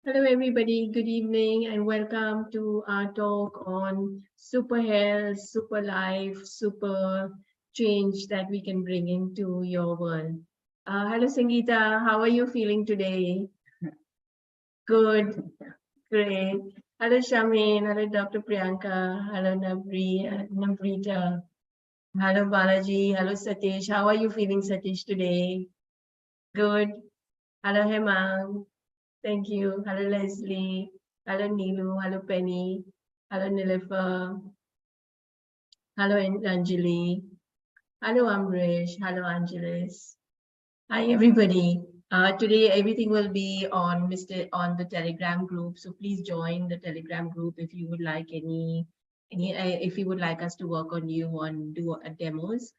Hello, everybody. Good evening, and welcome to our talk on super health, super life, super change that we can bring into your world. Hello, Sangeeta. How are you feeling today? Good, great. Hello, Shamin. Hello, Dr. Priyanka. Hello, Navrita. Hello, Balaji. Hello, Satish. How are you feeling, Satish, today? Good. Hello, Hemang. Thank you. Hello, Leslie. Hello, Neelu. Hello, Penny. Hello, Nilifer. Hello, Anjali. Hello, Amrish. Hello, Angelis. Hi, everybody. Today, everything will be on the Telegram group. So please join the Telegram group if you would like if you would like us to work on you on demos.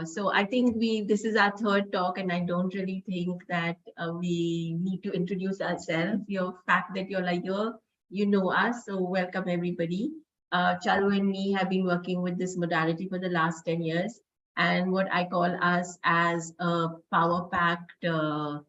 So I think this is our third talk, and I don't really think that we need to introduce ourselves. Your fact that you're like here, you know us. So welcome everybody. Charu and me have been working with this modality for the last 10 years, and what I call us as a power packed duo.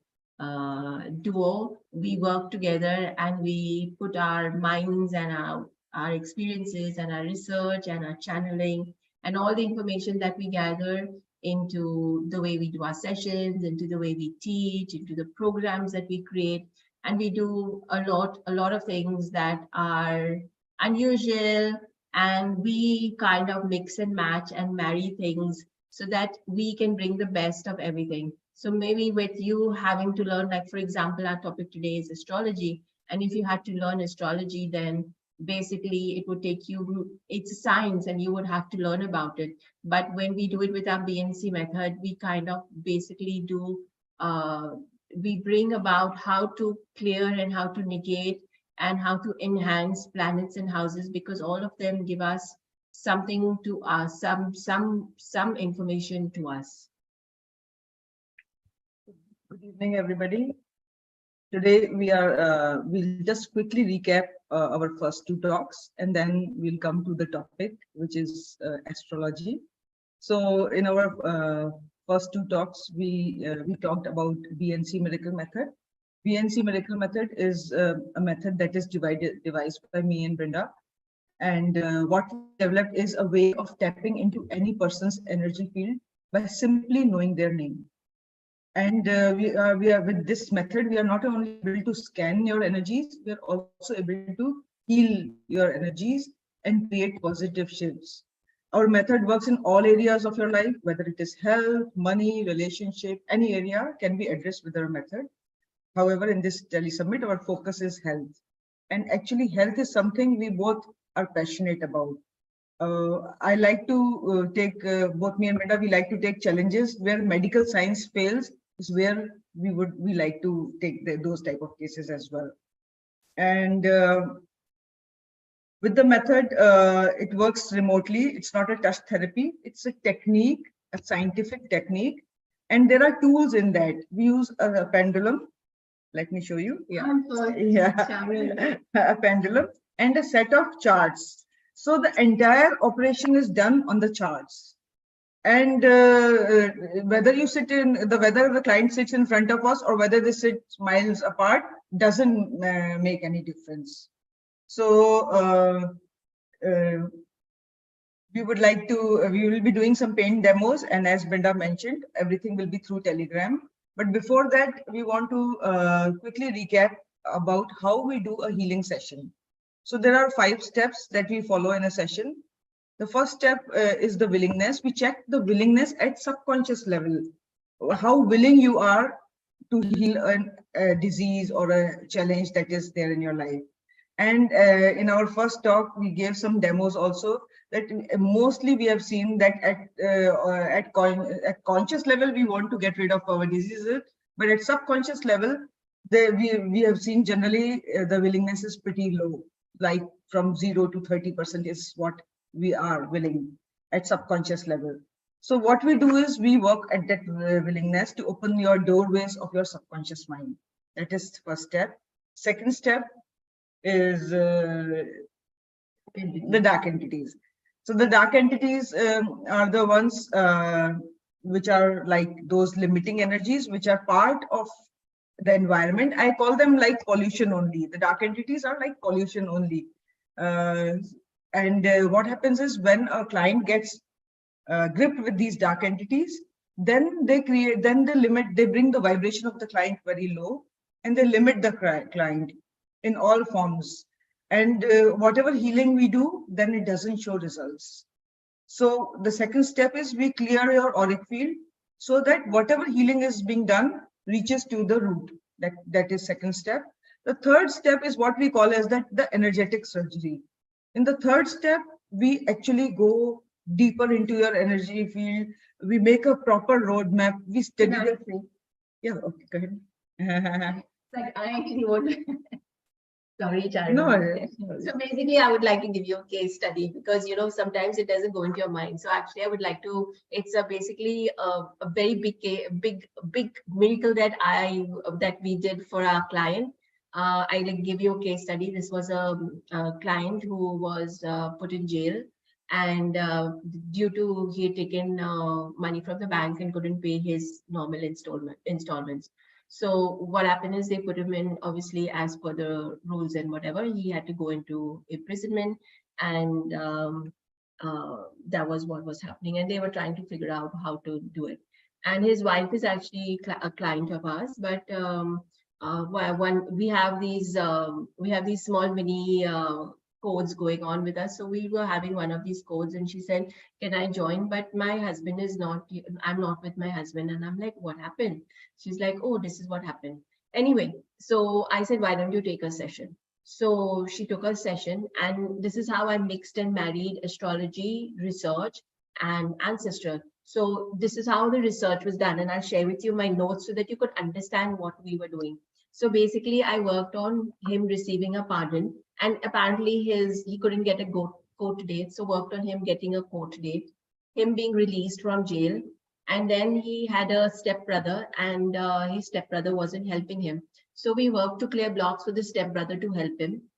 We work together and we put our minds and our experiences and our research and our channeling and all the information that we gather into the way we do our sessions, into the way we teach, into the programs that we create. And we do a lot of things that are unusual, and we kind of mix and match and marry things so that we can bring the best of everything. So maybe with you having to learn, like for example, our topic today is astrology. And if you had to learn astrology, then basically it would take you, it's a science and you would have to learn about it. But when we do it with our B&C method, we kind of basically we bring about how to clear and how to negate and how to enhance planets and houses, because all of them give us something to us, some information to us. Good evening, everybody. Today we'll just quickly recap our first two talks, and then we'll come to the topic, which is astrology. So in our first two talks, we talked about B&C Miracle Method. B&C Miracle Method is a method that is devised by me and Brenda. And what we developed is a way of tapping into any person's energy field by simply knowing their name. And we are with this method, we are not only able to scan your energies, we are also able to heal your energies and create positive shifts. Our method works in all areas of your life, whether it is health, money, relationship, any area can be addressed with our method. However, in this telesummit, our focus is health. And actually, health is something we both are passionate about. I like to take, both me and Brenda, we like to take challenges where medical science fails, is where we like to take those type of cases as well. And with the method, it works remotely. It's not a touch therapy. It's a technique, a scientific technique. And there are tools in that. We use a pendulum. Let me show you. Yeah, a pendulum and a set of charts. So the entire operation is done on the charts. And whether the client sits in front of us or whether they sit miles apart doesn't make any difference. So we will be doing some paint demos, and as Brenda mentioned, everything will be through Telegram. But before that, we want to quickly recap about how we do a healing session. So there are 5 steps that we follow in a session. The first step is the willingness. We check the willingness at subconscious level, how willing you are to heal a disease or a challenge that is there in your life. And in our first talk, we gave some demos also that mostly we have seen that at conscious level, we want to get rid of our diseases, but at subconscious level, we have seen generally the willingness is pretty low, like from 0 to 30% is what we are willing at subconscious level. So what we do is we work at that willingness to open your doorways of your subconscious mind. That is the first step. Second step is the dark entities. So the dark entities are the ones which are like those limiting energies, which are part of the environment. I call them like pollution only. The dark entities are like pollution only. What happens is when a client gets gripped with these dark entities, then they bring the vibration of the client very low, and they limit the client in all forms. And whatever healing we do, then it doesn't show results. So the second step is we clear your auric field so that whatever healing is being done reaches to the root. That is second step. The third step is what we call as the energetic surgery. In the third step, we actually go deeper into your energy field. We make a proper roadmap. We study the thing. Yeah, okay, go ahead. Like I actually would. Sorry, Charu. No. So basically, I would like to give you a case study because sometimes it doesn't go into your mind. So actually, I would like to. It's basically a very big miracle that we did for our client. I like give you a case study. This was a client who was put in jail, and due to he had taken money from the bank and couldn't pay his normal installments. So what happened is they put him in, obviously, as per the rules and whatever, he had to go into imprisonment, and that was what was happening. And they were trying to figure out how to do it. And his wife is actually a client of ours, but we have these small mini codes going on with us. So we were having one of these codes, and she said, "Can I join? But my husband is not. I'm not with my husband." And I'm like, "What happened?" She's like, "Oh, this is what happened." Anyway, so I said, "Why don't you take a session?" So she took a session, and this is how I mixed and married astrology, research, and ancestral. So this is how the research was done, and I'll share with you my notes so that you could understand what we were doing. So basically, I worked on him receiving a pardon, and apparently he couldn't get a court date, so worked on him getting a court date, him being released from jail, and then he had a stepbrother, and his stepbrother wasn't helping him. So we worked to clear blocks for the stepbrother to help him,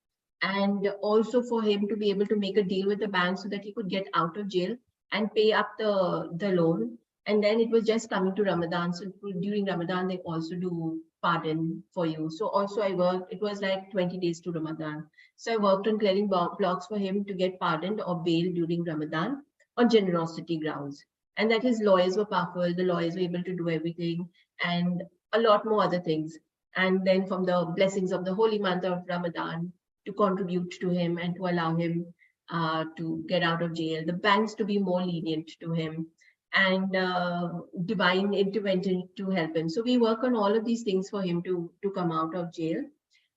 and also for him to be able to make a deal with the bank so that he could get out of jail and pay up the loan. And then it was just coming to Ramadan. So during Ramadan, they also do pardon for you. So also I worked, it was like 20 days to Ramadan. So I worked on clearing blocks for him to get pardoned or bail during Ramadan on generosity grounds. And that his lawyers were powerful, the lawyers were able to do everything and a lot more other things. And then from the blessings of the holy month of Ramadan to contribute to him and to allow him to get out of jail, the banks to be more lenient to him, and divine intervention to help him. So we work on all of these things for him to come out of jail.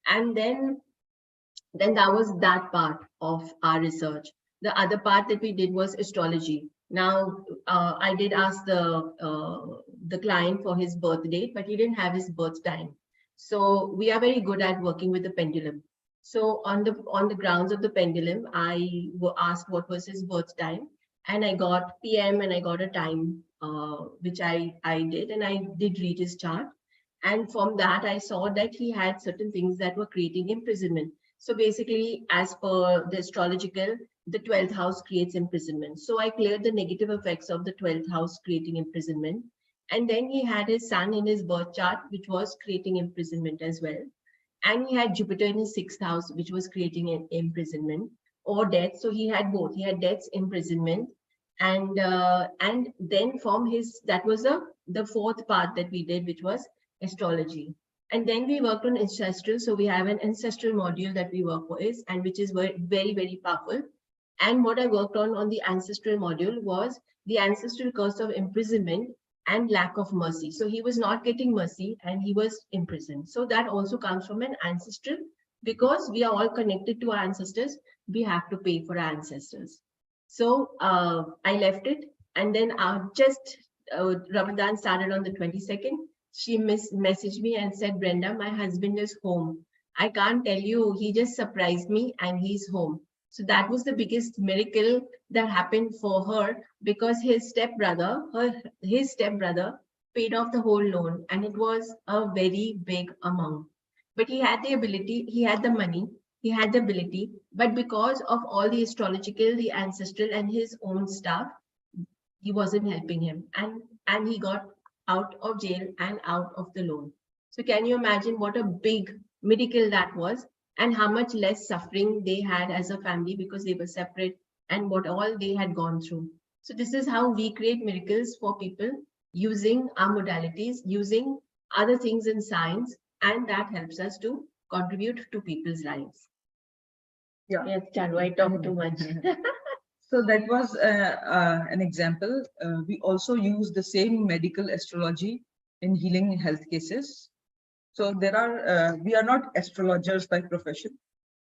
And then that was that part of our research. The other part that we did was astrology. Now, I did ask the client for his birth date, but he didn't have his birth time. So we are very good at working with the pendulum. So on the grounds of the pendulum, I asked what was his birth time, and I got PM and I got a time, which I did, and I did read his chart. And from that, I saw that he had certain things that were creating imprisonment. So basically, as per the astrological, the 12th house creates imprisonment. So I cleared the negative effects of the 12th house creating imprisonment. And then he had his sun in his birth chart, which was creating imprisonment as well. And he had Jupiter in his 6th house, which was creating an imprisonment or death. So he had both. He had deaths, imprisonment, and then from his, that was the fourth part that we did, which was astrology. And then we worked on ancestral. So we have an ancestral module that we work with, and which is very, very, very powerful. And what I worked on the ancestral module was the ancestral curse of imprisonment and lack of mercy. So he was not getting mercy and he was imprisoned. So that also comes from an ancestral, because we are all connected to our ancestors. We have to pay for our ancestors. So I left it, and then Ramadan started on the 22nd. She messaged me and said, "Brenda, my husband is home. I can't tell you, he just surprised me and he's home." So that was the biggest miracle that happened for her, because his stepbrother paid off the whole loan, and it was a very big amount. But he had the ability, he had the money, he had the ability, but because of all the astrological, the ancestral, and his own stuff, he wasn't helping him, and he got out of jail and out of the loan. So can you imagine what a big miracle that was, and how much less suffering they had as a family because they were separate, and what all they had gone through. So this is how we create miracles for people using our modalities, using other things in science, and that helps us to contribute to people's lives. Yeah. Yes, Charu, I talk too much. So that was an example. We also use the same medical astrology in healing health cases. So we are not astrologers by profession,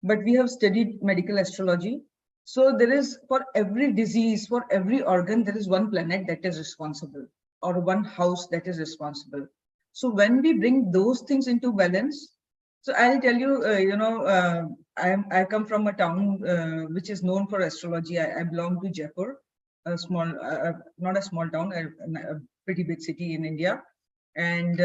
but we have studied medical astrology. So there is, for every disease, for every organ, there is one planet that is responsible, or one house that is responsible. So when we bring those things into balance, so I'll tell you, I come from a town which is known for astrology. I belong to Jaipur, a small, not a small town, a pretty big city in India, and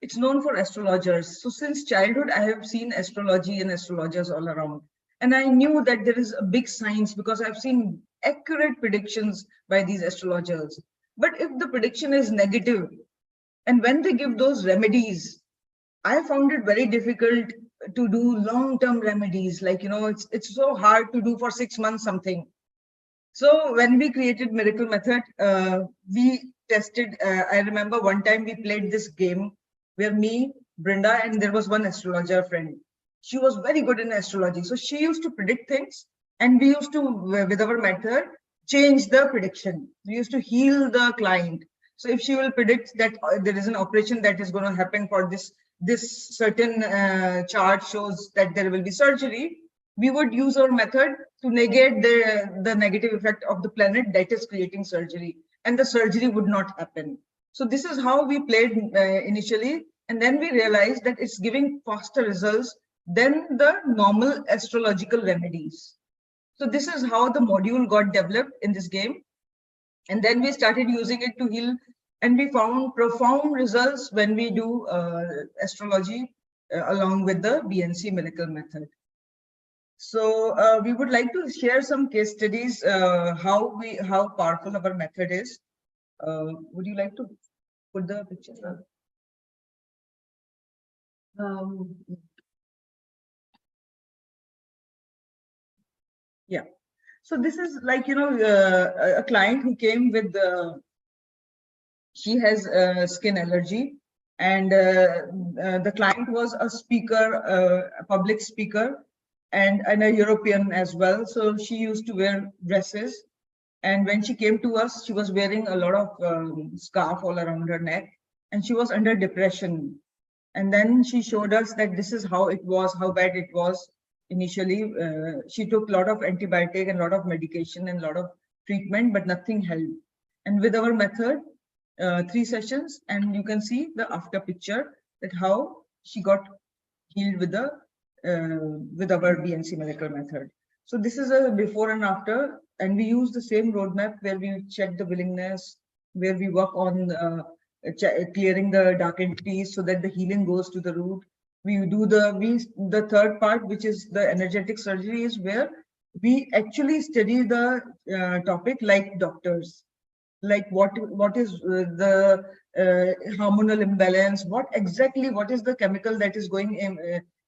it's known for astrologers. So since childhood, I have seen astrology and astrologers all around, and I knew that there is a big science because I've seen accurate predictions by these astrologers. But if the prediction is negative, and when they give those remedies, I found it very difficult to do long-term remedies. Like, it's so hard to do for 6 months something. So when we created Miracle Method, we tested. I remember one time we played this game where me, Brenda, and there was one astrologer friend. She was very good in astrology. So she used to predict things, and we used to, with our method, change the prediction. We used to heal the client. So if she will predict that there is an operation that is going to happen for this certain chart shows that there will be surgery, we would use our method to negate the negative effect of the planet that is creating surgery, and the surgery would not happen. So this is how we played initially, and then we realized that it's giving faster results than the normal astrological remedies. So this is how the module got developed in this game, and then we started using it to heal, and we found profound results when we do astrology along with the B&C Miracle Method. So we would like to share some case studies, how powerful our method is. Would you like to put the picture? Yeah. So this is like, a client who came with she has skin allergy, and the client was a speaker, a public speaker, and a European as well. So she used to wear dresses. And when she came to us, she was wearing a lot of scarf all around her neck, and she was under depression. And then she showed us that this is how it was, how bad it was initially. She took a lot of antibiotic and a lot of medication and a lot of treatment, but nothing helped. And with our method, 3 sessions, and you can see the after picture, that how she got healed with our B&C Miracle Method. So this is a before and after, and we use the same roadmap where we check the willingness, where we work on clearing the dark entities so that the healing goes to the root. We do the third part, which is the energetic surgery, is where we actually study the topic like doctors, like what is the hormonal imbalance, what is the chemical that is going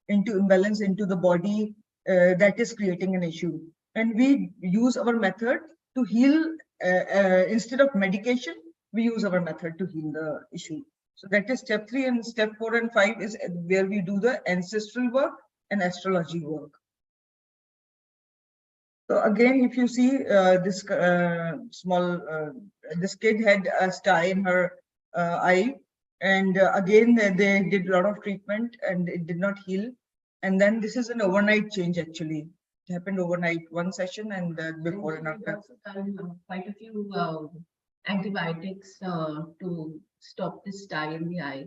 into imbalance into the body that is creating an issue, and we use our method to heal. Instead of medication, we use our method to heal the issue. So that is step 3, and step 4 and 5 is where we do the ancestral work and astrology work. So again, if you see this this kid had a sty in her eye, and again they did a lot of treatment and it did not heal. And then this is an overnight change. Actually, it happened overnight, one session, and before and after. Also done quite a few antibiotics to stop this sty in the eye,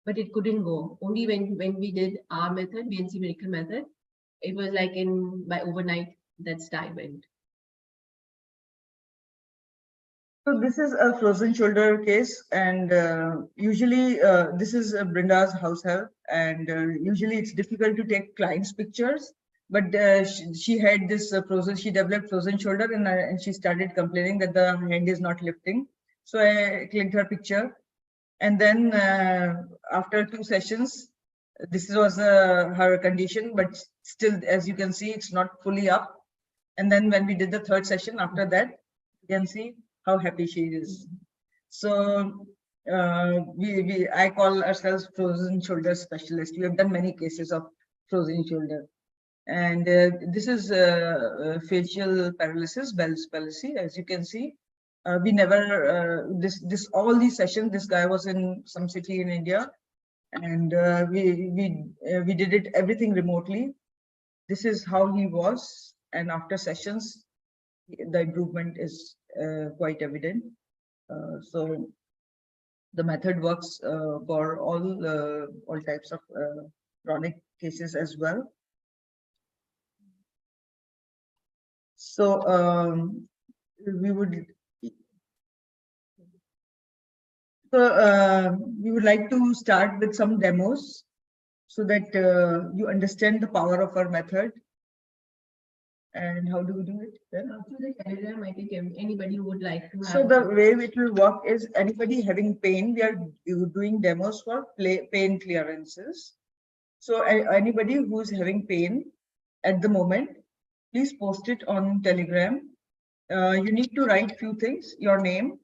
but it couldn't go. Only when we did our method, B&C Miracle Method, it was like by overnight that sty went. So this is a frozen shoulder case, and usually this is Brinda's house help, and usually it's difficult to take clients' pictures, but she had this she developed frozen shoulder, and she started complaining that the hand is not lifting. So I clicked her picture, And then after 2 sessions, this was her condition, but still, as you can see, it's not fully up. And then when we did the 3rd session, after that, you can see how happy she is. So I call ourselves frozen shoulder specialist. We have done many cases of frozen shoulder. And this is facial paralysis, Bell's palsy. As you can see, we never all these sessions. This guy was in some city in India, and we did it everything remotely. This is how he was, and after sessions, the improvement is quite evident. So the method works for all types of chronic cases as well. So we would like to start with some demos so that you understand the power of our method. And how do we do it? Through the Telegram, I think anybody who would like to have. So the way it will work is anybody having pain, we are doing demos for pain clearances. So anybody who's having pain at the moment, please post it on Telegram. You need to write few things, your name.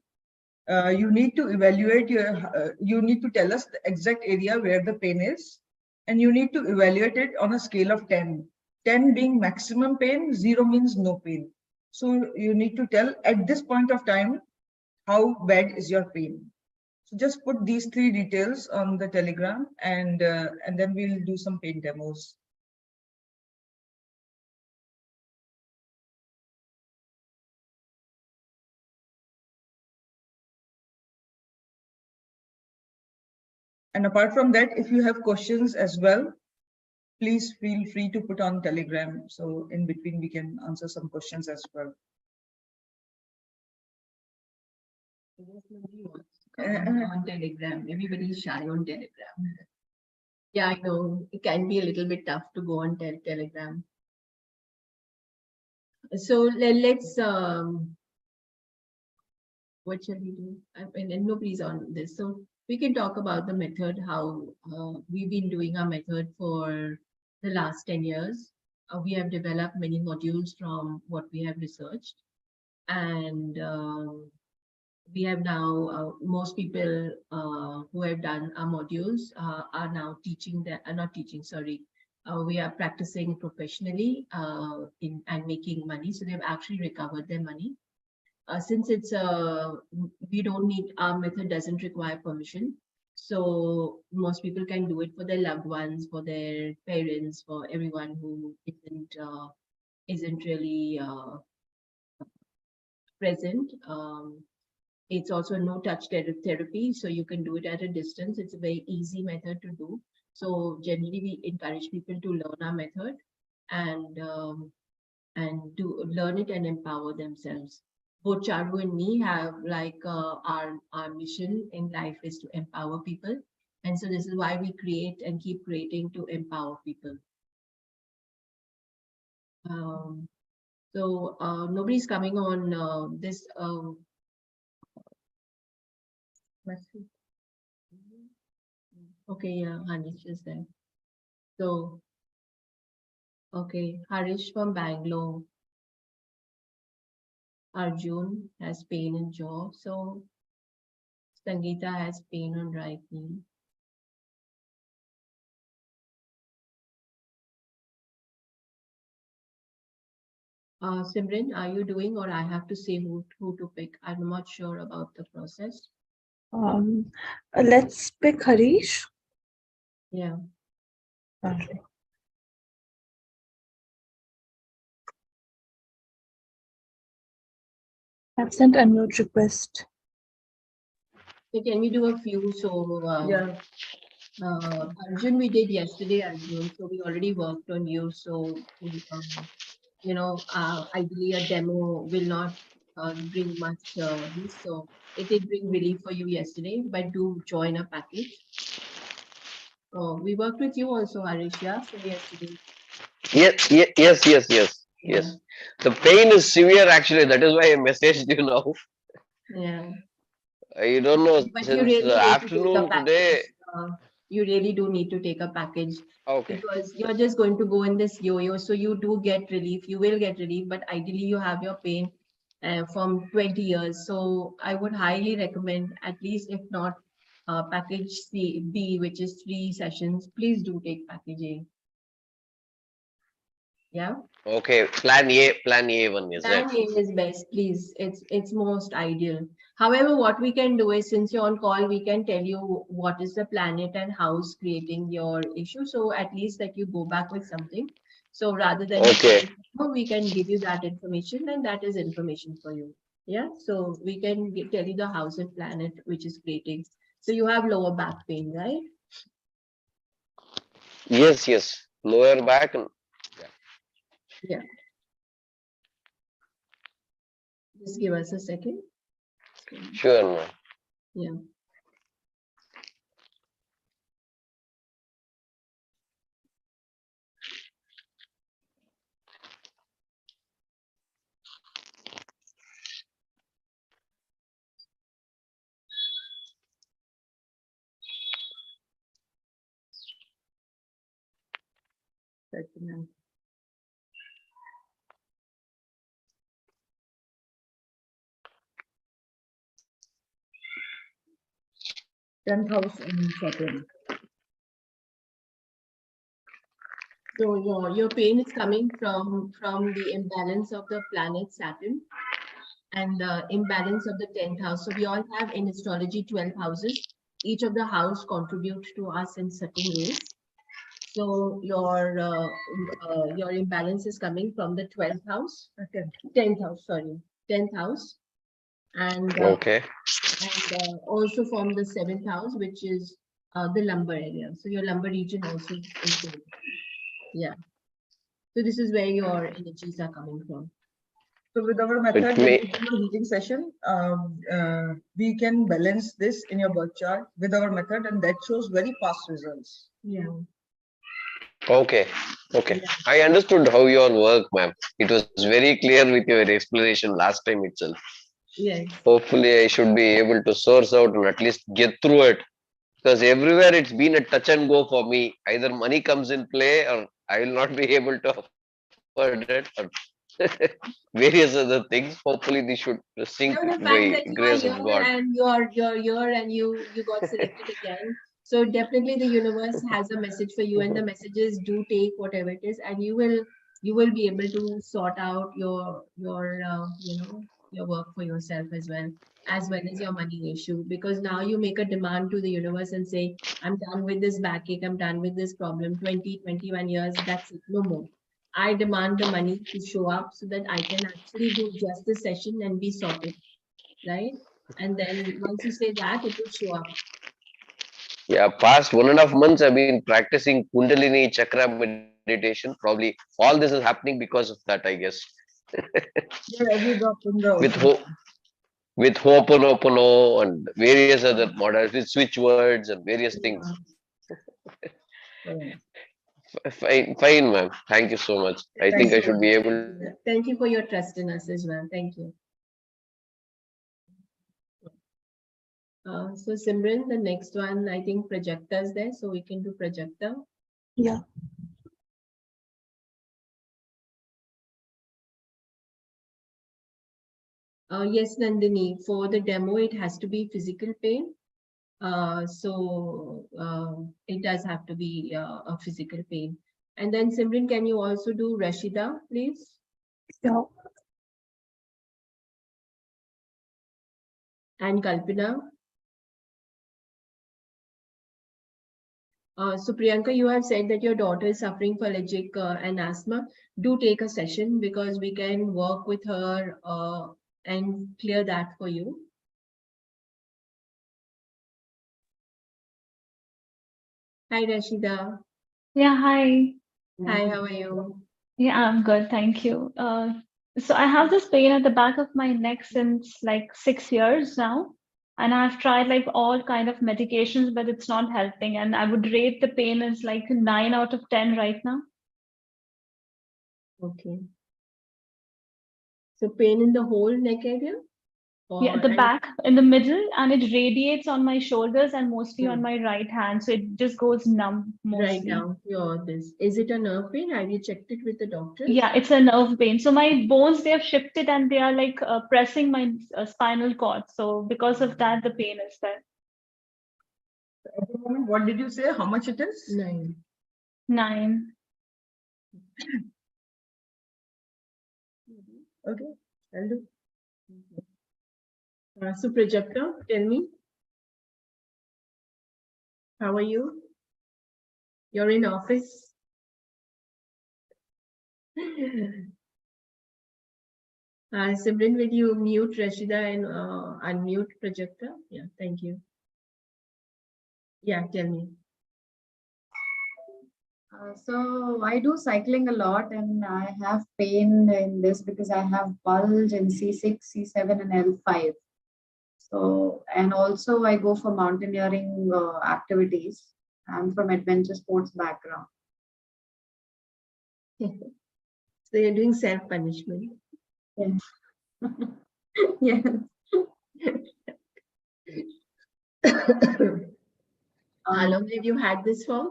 You need to evaluate you need to tell us the exact area where the pain is, and you need to evaluate it on a scale of 10. 10 being maximum pain, 0 means no pain. So you need to tell at this point of time, how bad is your pain. So just put these 3 details on the Telegram, and then we'll do some pain demos. And apart from that, if you have questions as well, please feel free to put on Telegram. So in between, we can answer some questions as well. Nobody wants to come on Telegram. Everybody's shy on Telegram. Yeah, I know. It can be a little bit tough to go on Telegram. So let's, what shall we do? I mean, nobody's on this. So we can talk about the method, how we've been doing our method for the last 10 years. We have developed many modules from what we have researched. And we have now, most people who have done our modules are now teaching that, not teaching, sorry. We are practicing professionally and making money. So they've actually recovered their money. Since it's we don't need, our method doesn't require permission. So most people can do it for their loved ones, for their parents, for everyone who isn't really present. It's also no touch therapy, so you can do it at a distance. It's a very easy method to do. So generally we encourage people to learn our method and to learn it and empower themselves. Both Charu and me have like our mission in life is to empower people. And so this is why we create and keep creating to empower people. So nobody's coming on this. Okay, yeah, Harish is there. So, okay, Harish from Bangalore. Arjun has pain in jaw. So, Sangeeta has pain on right knee. Simran, are you doing, or I have to say who to pick? I'm not sure about the process. Let's pick Harish. Yeah. Okay. I've sent a note request. So can we do a few? So Yeah. Arjun, we did yesterday, Arjun. So we already worked on you. So you know, ideally a demo will not bring much this. So it did bring relief for you yesterday, but do join a package. We worked with you also, Arisha. So yesterday. Yes. The pain is severe actually. That is why I messaged you now. Yeah. I don't know, But you since really the need to take a afternoon package. today. You really do need to take a package Okay. because you're just going to go in this yo-yo. So you do get relief. You will get relief, but ideally you have your pain from 20 years. So I would highly recommend, at least if not package B, which is 3 sessions, please do take package A. Yeah. Okay. Plan A one, is it? Plan A is best, please. It's most ideal. However, what we can do is, since you're on call, we can tell you what is the planet and house creating your issue. So at least that you go back with something. So rather than you Okay. calling, we can give you that information, and that is information for you. Yeah. So we can tell you the house and planet which is creating. So you have lower back pain, right? Yes, yes. Lower back. Yeah. Just give us a second. Sure, ma'am. Yeah. Second. 10th house and Saturn. So your pain is coming from the imbalance of the planet Saturn and the imbalance of the 10th house. So we all have in astrology 12 houses. Each of the house contribute to us in certain ways. So your imbalance is coming from the 12th house, 10th house, sorry, 10th house, and Okay. also from the 7th house, which is the lumbar area. So your lumbar region also is there. Yeah. So this is where your energies are coming from. So with our method, when we do a healing session, we can balance this in your birth chart with our method, and that shows very fast results. Yeah. Okay. Okay. Yeah. I understood how you all work, ma'am. It was very clear with your explanation last time itself. Yes. Hopefully, I should be able to source out and at least get through it. Because everywhere it's been a touch and go for me. Either money comes in play or I will not be able to afford it, or various other things. Hopefully, this should sync No, the by fact that you grace are of here God. and you're here and you got selected again. So definitely the universe has a message for you, and the messages do take whatever it is, and you will be able to sort out your your work for yourself as well as your money issue, because now you make a demand to the universe and say, I'm done with this backache, I'm done with this problem, 20, 21 years, that's it, no more. I demand the money to show up so that I can actually do just the session and be sorted, right? And then once you say that, it will show up. Yeah, past 1.5 months I've been practicing Kundalini Chakra meditation. Probably all this is happening because of that, I guess. Yeah, every drop in the With ocean. with Ho'oponopono and various other models, with switch words and various things. Yeah. Fine, ma'am. Thank you so much. I Thank think you I so should be much. able. Thank you for your trust in us as well. Thank you. So Simran, the next one, I think projector is there, so we can do projector. Yeah. Yes, Nandini, for the demo, it has to be physical pain. It does have to be a physical pain. And then Simran, can you also do Rashida, please? Yeah. And Kalpana. So Priyanka, you have said that your daughter is suffering for allergic and asthma. Do take a session because we can work with her and clear that for you. Hi, Rashida. Yeah, hi. Hi, how are you? Yeah, I'm good, thank you. So I have this pain at the back of my neck since like 6 years now, and I've tried like all kind of medications, but it's not helping. And I would rate the pain as like 9 out of 10 right now. Okay. So pain in the whole neck area? Yeah, Or the back in the middle, and it radiates on my shoulders and mostly on my right hand. So it just goes numb right mostly. now, this. Is it a nerve pain? Have you checked it with the doctors? Yeah, it's a nerve pain. So my bones, they have shifted and they are like pressing my spinal cord. So because of that, the pain is there. At the moment, what did you say? How much it is? 9. 9. Okay, I'll do. So Prajakta, tell me. How are you? You're in office? Simran, will you mute Rashida and unmute Prajakta? Yeah, thank you. Yeah, tell me. So I do cycling a lot, and I have pain in this because I have bulge in C6, C7, and L5. So, and also I go for mountaineering activities. I'm from adventure sports background. So you're doing self-punishment. Yeah. Yeah. How long have you had this for?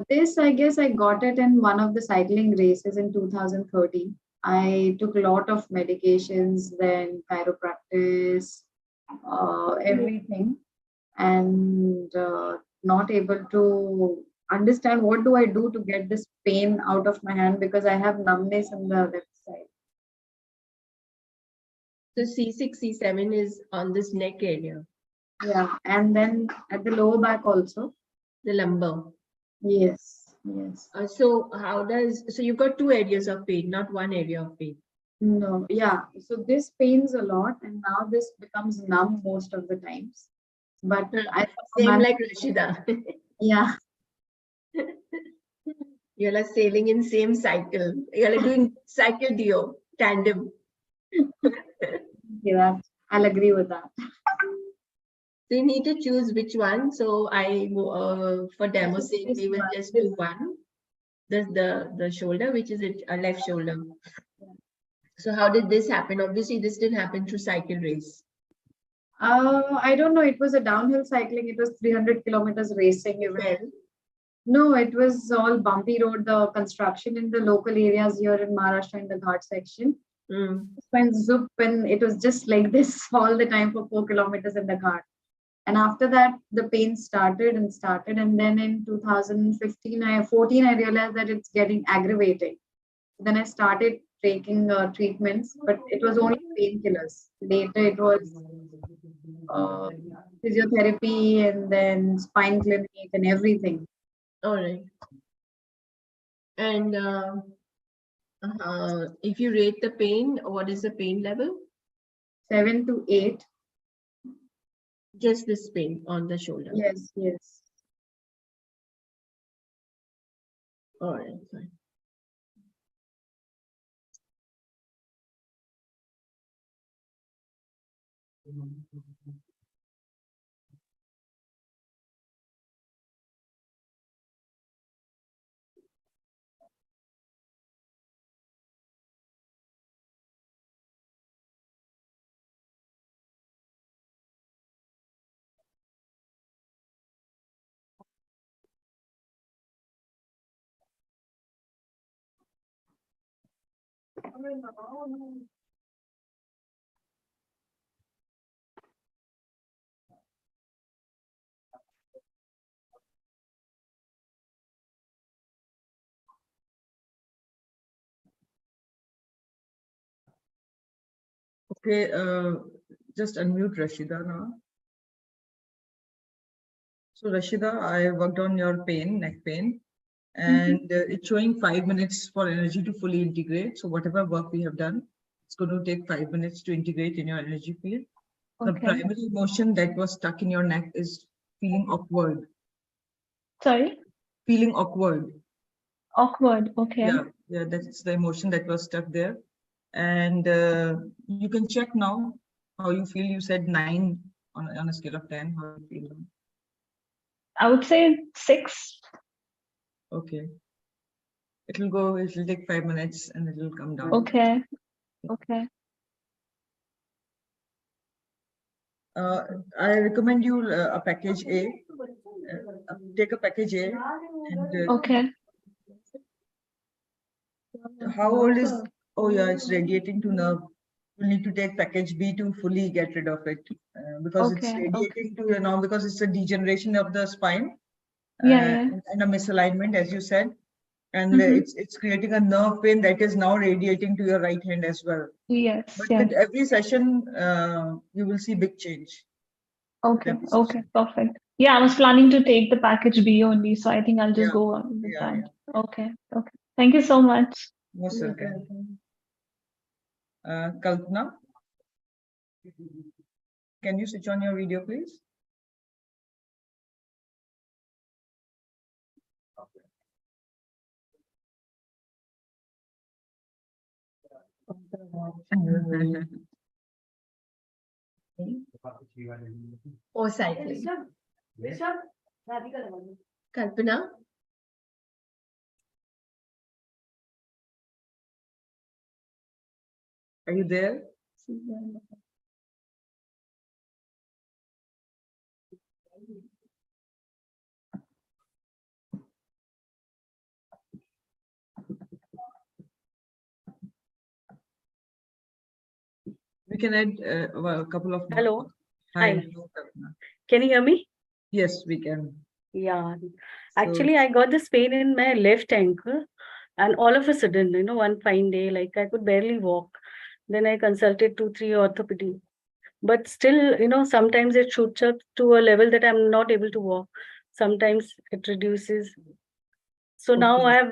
This, I guess I got it in one of the cycling races in 2013. I took a lot of medications, then chiropractic, everything, and not able to understand what do I do to get this pain out of my hand because I have numbness on the left side. So C6, C7 is on this neck area, Yeah, and then at the lower back also. the lumbar. Yes, yes. So you've got 2 areas of pain, not 1 area of pain. No, yeah. So this pains a lot, and now this becomes numb most of the times. But I Same like Rashida. yeah. You're like sailing in same cycle. You're like doing cycle duo, tandem. Yeah, I'll agree with that. So you need to choose which one. So for demo sake, we will just do one. The shoulder, which is it, a left shoulder. So how did this happen? Obviously, this didn't happen through cycle race. I don't know. It was a downhill cycling. It was 300 kilometers racing event. Well, No, it was all bumpy road. The construction in the local areas here in Maharashtra in the Ghat section. Went zoop, and it was just like this all the time for 4 kilometers in the Ghat. And after that, the pain started. And then in 2015, 14, I realized that it's getting aggravating. Then I started taking treatments, but it was only painkillers. Later, it was physiotherapy and then spine clinic and everything. all right. And if you rate the pain, what is the pain level? 7 to 8. Just this pain on the shoulder. Yes, yes. All right, fine. Okay, just unmute Rashida now. So Rashida, I worked on your pain, neck pain, and it's showing 5 minutes for energy to fully integrate. So whatever work we have done, it's going to take 5 minutes to integrate in your energy field. The primary emotion that was stuck in your neck is feeling awkward. Sorry? Feeling awkward. Awkward, okay. Yeah, that's the emotion that was stuck there. And you can check now how you feel. You said 9 on a scale of 10. How you feel? I would say 6. Okay. It'll take 5 minutes and it'll come down. Okay. Okay. I recommend you a package A. Take a package A. And, Okay. how old is? Oh yeah, it's radiating to nerve. You need to take package B to fully get rid of it because it's Okay. radiating to your nerve because it's a degeneration of the spine Yeah. and a misalignment, as you said, and Mhm. it's creating a nerve pain that is now radiating to your right hand as well. Yes. But Yes. with every session, you will see big change. Okay. Every Okay. session. Perfect. Yeah, I was planning to take the package B only, so I think I'll just Yeah. go on with Yeah, that. Okay. Okay. Thank you so much. Most You're welcome. welcome. Kalpana, can you switch on your video, please? Or cycling. Kalpana? Are you there? We can add a couple of. Hello. Hi. Hi. Hello, Kalpana. Can you hear me? Yes, we can. Yeah. So- Actually, I got this pain in my left ankle, and all of a sudden, one fine day, like I could barely walk. Then I consulted 2, 3 orthopedic. But still, sometimes it shoots up to a level that I'm not able to walk. Sometimes it reduces. So now Okay. I have,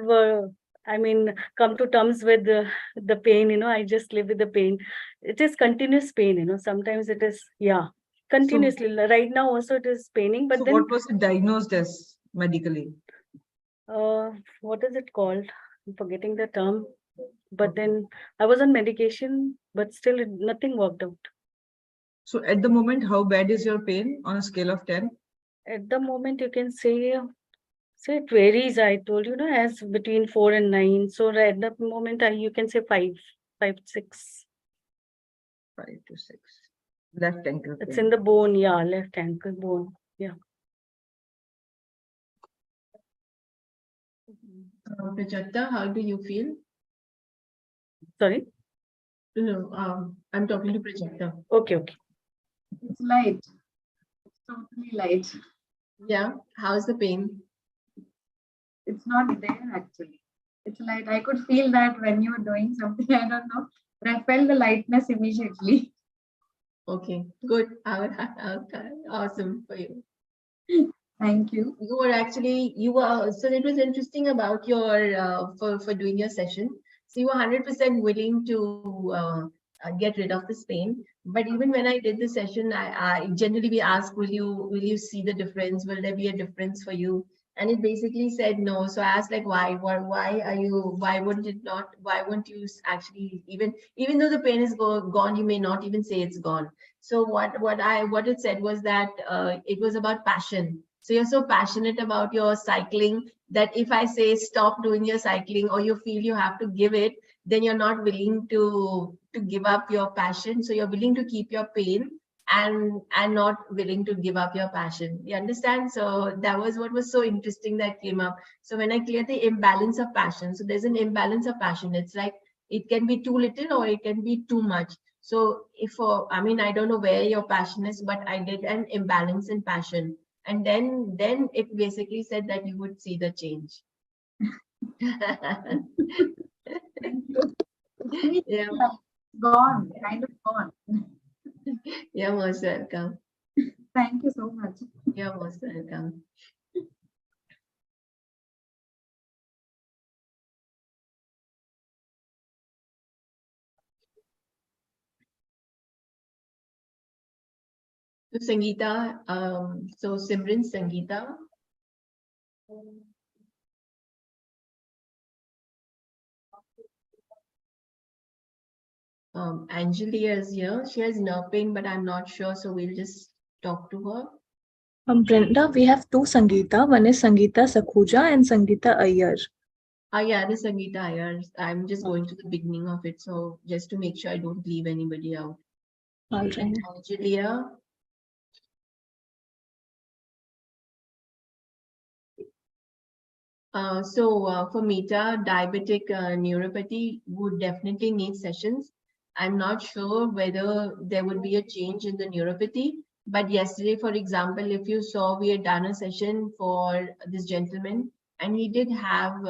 come to terms with the pain, I just live with the pain. It is continuous pain, sometimes it is, continuously. Right now also it is paining, but So then what was it diagnosed as medically? what is it called? I'm forgetting the term. But then I was on medication, but still nothing worked out. So at the moment, how bad is your pain on a scale of 10? At the moment, you can say it varies. I told you, as between 4 and 9. So at the moment, you can say 5, 6. 5 to 6. Left ankle It's pain. in the bone, left ankle bone. Yeah. Prajakta, how do you feel? Sorry. No, I'm talking to Prajakta. Okay. It's light. It's totally light. Yeah, how's the pain? It's not there actually. It's light. I could feel that when you were doing something. I don't know, but I felt the lightness immediately. Okay, good. Awesome for you. Thank you. So it was interesting about your for doing your session. So you were 100% willing to get rid of this pain. But even when I did the session, I generally we ask, will you see the difference? Will there be a difference for you? And it basically said no. So I asked like, why wouldn't you actually even though the pain is gone, you may not even say it's gone. So what it said was that it was about passion. So you're so passionate about your cycling that if I say stop doing your cycling or you feel you have to give it, then you're not willing to give up your passion. So you're willing to keep your pain and not willing to give up your passion. You understand? So that was what was so interesting that came up. So when I cleared the imbalance of passion, so there's an imbalance of passion. It's like it can be too little or it can be too much. So I don't know where your passion is, but I did an imbalance in passion. And then it basically said that you would see the change. Thank you. Yeah. Gone, kind of gone. You're most welcome. Thank you so much. You're most welcome. So Sangeeta, so Simran, Sangeeta. Anjali is here. She has nerve pain, but I'm not sure. So we'll just talk to her. Brenda, we have two Sangeeta. One is Sangeeta Sakhuja and Sangeeta Iyer. Yeah, the Sangeeta Iyer. I'm just going to the beginning of it. So just to make sure I don't leave anybody out. All right. Angelia. For Meta, diabetic neuropathy would definitely need sessions. I'm not sure whether there would be a change in the neuropathy, but yesterday, for example, if you saw, we had done a session for this gentleman, and he did have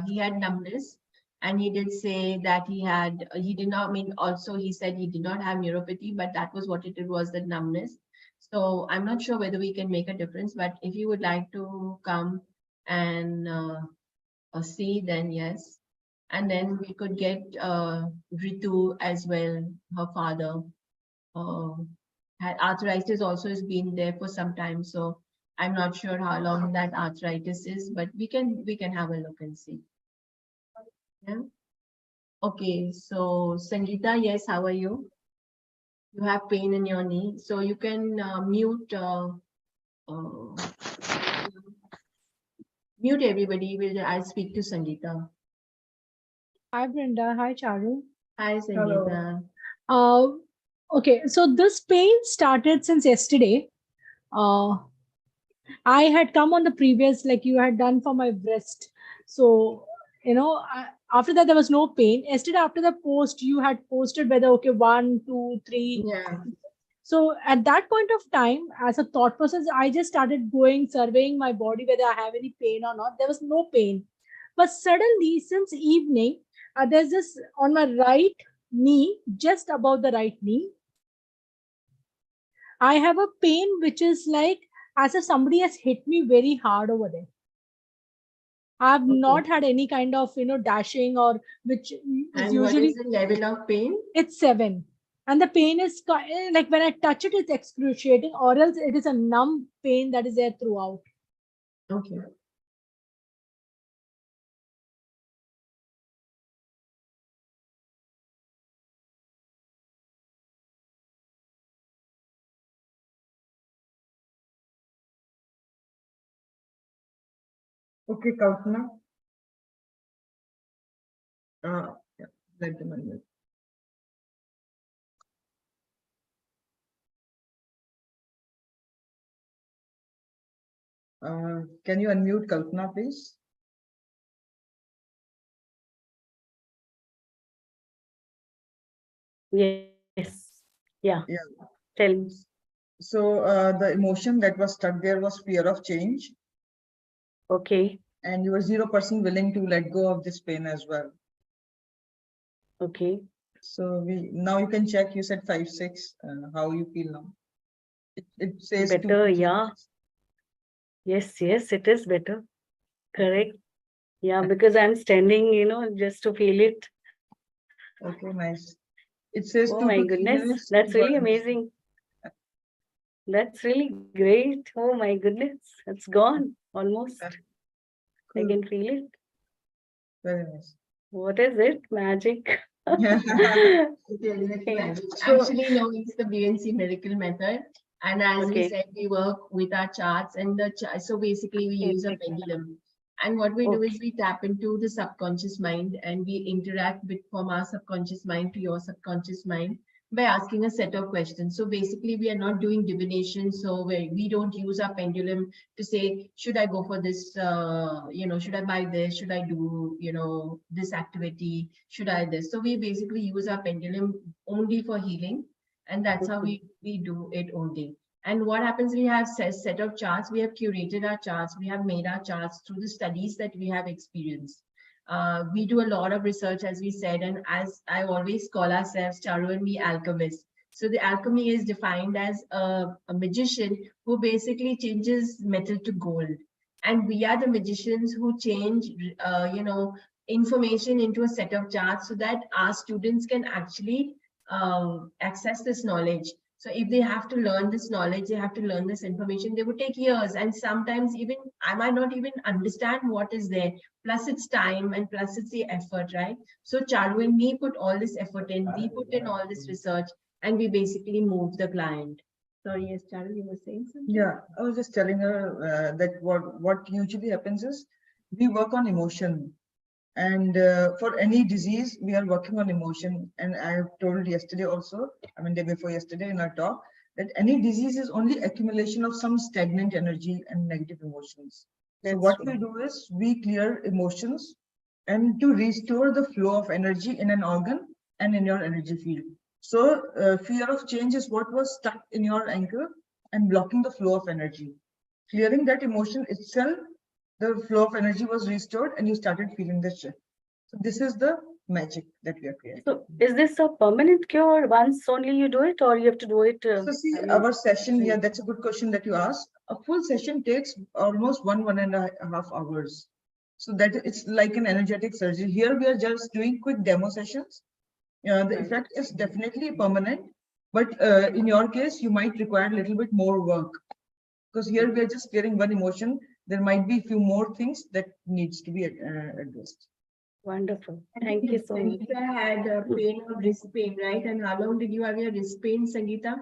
he had numbness, and he did say that he did not mean also he said he did not have neuropathy, but that was what it was, the numbness. So I'm not sure whether we can make a difference, but if you would like to come and see, then yes. And then we could get Ritu as well, her father. Uh, had arthritis also has been there for some time, so I'm not sure how long that arthritis is, but we can have a look and see. Yeah. Okay, so Sangeeta, yes, how are you? You have pain in your knee, so you can mute mute everybody. I'll speak to Sangeeta. Hi, Brenda. Hi, Charu. Hi, Sangeeta. Okay, so this pain started since yesterday. I had come on the previous, like you had done for my breast. So, after that, there was no pain. Yesterday, after the post, you had posted whether, okay, 1, 2, 3. Yeah. So at that point of time, as a thought process, I just started going, surveying my body, whether I have any pain or not. There was no pain. But suddenly, since evening, there's this on my right knee, just above the right knee. I have a pain which is like as if somebody has hit me very hard over there. I've not had any kind of, dashing or which is And usually. what is the level of pain? It's 7. And the pain is like when I touch it, it's excruciating, or else it is a numb pain that is there throughout. Okay. Okay, Kalpana. Yeah, let them unmute. Can you unmute Kalpana, please? Yes. Yeah. Yeah. Tell me. So the emotion that was stuck there was fear of change. Okay. And you were 0% willing to let go of this pain as well. Okay. So now you can check. You said 5, 6. How you feel now? It says better. 2, Yeah. Yes. It is better. Correct. Yeah, because I'm standing, just to feel it. Okay, nice. It says Oh 2 my to 3 goodness, minutes. that's really amazing. That's really great. Oh my goodness, it's gone almost. I can feel it. Very nice. What is it? Magic. Actually, no, it's the B&C Miracle Method. And as we said, we work with our charts, and so basically we use a pendulum. And what we do is we tap into the subconscious mind, and we interact from our subconscious mind to your subconscious mind by asking a set of questions. So basically, we are not doing divination. So we don't use our pendulum to say, should I go for this, should I buy this? Should I do, this activity? Should I this? So we basically use our pendulum only for healing. And that's how we do it only. And what happens, we have set of charts, we have curated our charts, we have made our charts through the studies that we have experienced. We do a lot of research, as we said, and as I always call ourselves, Charu and me, alchemists. So the alchemy is defined as a magician who basically changes metal to gold. And we are the magicians who change, information into a set of charts so that our students can actually access this knowledge. So if they have to learn this knowledge, they have to learn this information, they would take years. And sometimes even I might not even understand what is there. Plus it's time and plus it's the effort, right? So Charu and me put all this effort in, we put in all this research, and we basically move the client. So yes, Charu, you were saying something? Yeah, I was just telling her that what usually happens is we work on emotion. And for any disease, we are working on emotion. And I have told yesterday also, day before yesterday in our talk, that any disease is only accumulation of some stagnant energy and negative emotions. So what we do is we clear emotions and to restore the flow of energy in an organ and in your energy field. So fear of change is what was stuck in your ankle and blocking the flow of energy. Clearing that emotion itself, the flow of energy was restored and you started feeling the shift. So this is the magic that we are creating. So is this a permanent cure? Once only you do it, or you have to do it? So see, our session, yeah, that's a good question that you asked. A full session takes almost 1.5 hours. So that it's like an energetic surgery. Here we are just doing quick demo sessions. The effect is definitely permanent, but in your case, you might require a little bit more work because here we are just clearing one emotion. There might be a few more things that needs to be addressed. Wonderful. Thank you so much. Sangeeta had a pain of wrist pain, right? And how long did you have your wrist pain, Sangeeta?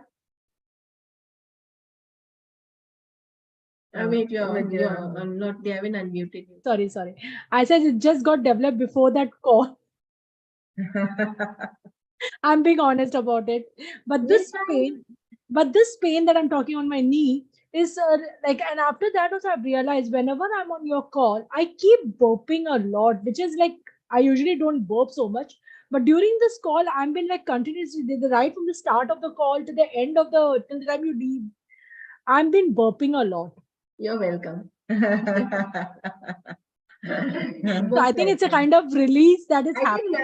Wait, not, they haven't unmuted you. Sorry. I said it just got developed before that call. I'm being honest about it. But this pain that I'm talking on my knee is like, and after that also I've realized whenever I'm on your call, I keep burping a lot, which is like, I usually don't burp so much. But during this call, I've been like continuously, right from the start of the call to the end of till the time you leave, I've been burping a lot. You're welcome. So I think it's a kind of release that is happening.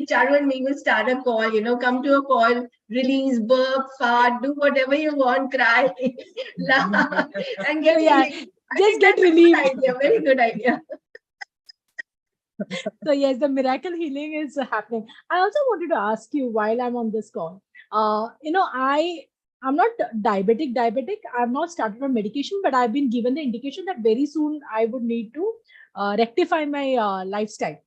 Charu and me will start a call, come to a call, release, burp, fart, do whatever you want, cry, laugh, and get just get relieved. Very good idea. So yes, the miracle healing is happening. I also wanted to ask you while I'm on this call, I'm not diabetic. I've not started on medication, but I've been given the indication that very soon I would need to rectify my lifestyle.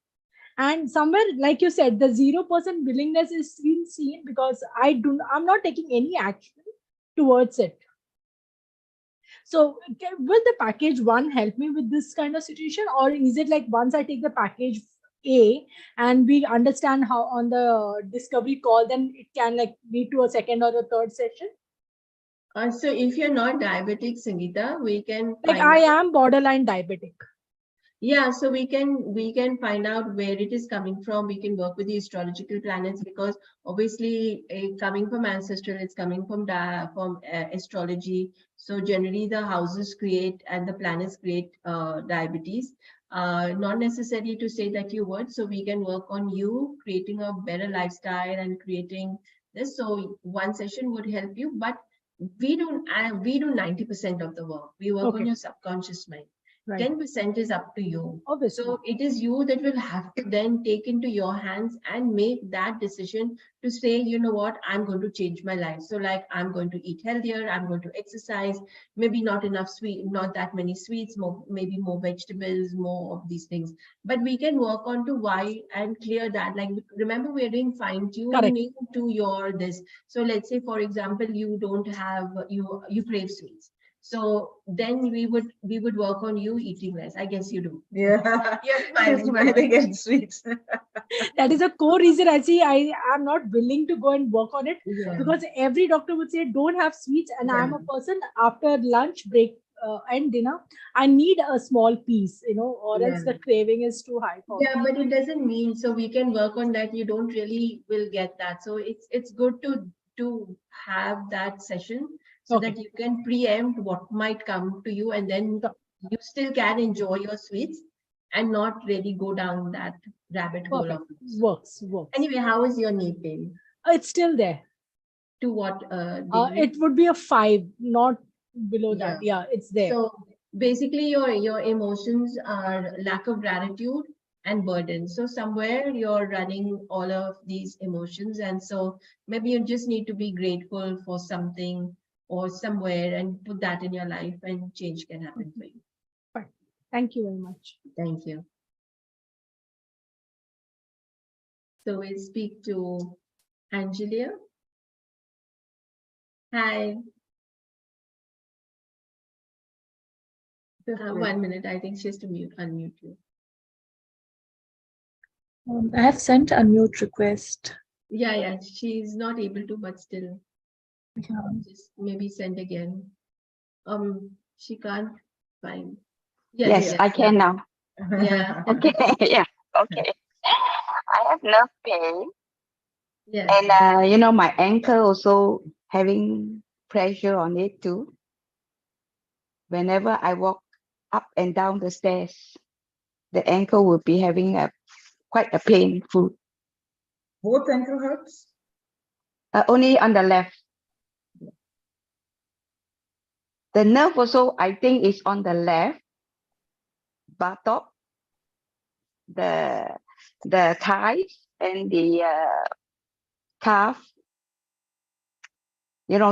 And somewhere, like you said, the 0% willingness is seen because I'm not taking any action towards it. So will the package 1 help me with this kind of situation, or is it like once I take the package A and we understand how on the discovery call, then it can like lead to a second or a third session? So if you're not diabetic, Sangeeta, we can I am borderline diabetic. Yeah, so we can find out where it is coming from. We can work with the astrological planets because obviously coming from ancestral, it's coming from astrology. So generally the houses create and the planets create diabetes. Not necessarily to say that you would. So we can work on you creating a better lifestyle and creating this. So one session would help you, but we do 90% of the work. We work on your subconscious mind. 10% is up to you. Obviously. So it is you that will have to then take into your hands and make that decision to say, you know what, I'm going to change my life. So like, I'm going to eat healthier, I'm going to exercise, maybe not enough sweet, not that many sweets, maybe more vegetables, more of these things. But we can work on to why and clear that. Like, remember, we're doing fine tuning to your this. So let's say, for example, you don't have, you crave sweets. So then we would work on you eating less. I guess you do. Yeah. You're smiling and sweets. That is a core reason I see I am not willing to go and work on it, because every doctor would say don't have sweets, and I'm a person after lunch break and dinner, I need a small piece, or else the craving is too high for me. But it doesn't mean, so we can work on that. You don't really will get that. So it's good to have that session, so that you can preempt what might come to you, and then you still can enjoy your sweets and not really go down that rabbit hole of works. Anyway, how is your knee pain? It's still there. To what degree? It would be a 5, not below that. Yeah, it's there. So basically your emotions are lack of gratitude and burden. So somewhere you're running all of these emotions, and so maybe you just need to be grateful for something or somewhere and put that in your life, and change can happen for you. Fine. Thank you very much. Thank you. So we'll speak to Angelia. Hi. 1 minute. I think she has to unmute you. I have sent a unmute request. Yeah. She's not able to, but still. Yeah. Just maybe send again. She can't Fine. Yes, I can now. Yeah. Okay, yeah, okay. I have nerve pain, Yes. and my ankle also having pressure on it too. Whenever I walk up and down the stairs, the ankle will be having quite a painful. Both ankle hurts? Only on the left. The nerve also, I think, is on the left buttock, the thighs and the calf.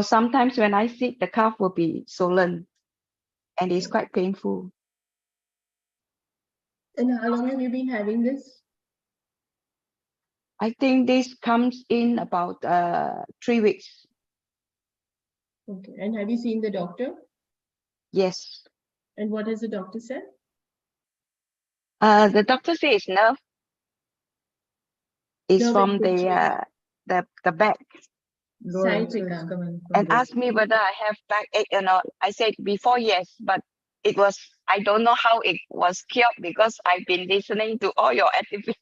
Sometimes when I sit, the calf will be swollen and it's quite painful. And how long have you been having this? I think this comes in about 3 weeks. Okay. And have you seen the doctor? Yes. And what has the doctor said? The doctor says nerve is Nerve from endingment. the back. Sciatica. And asked me whether I have backache or not. I said before yes, but I don't know how it was cured because I've been listening to all your activity,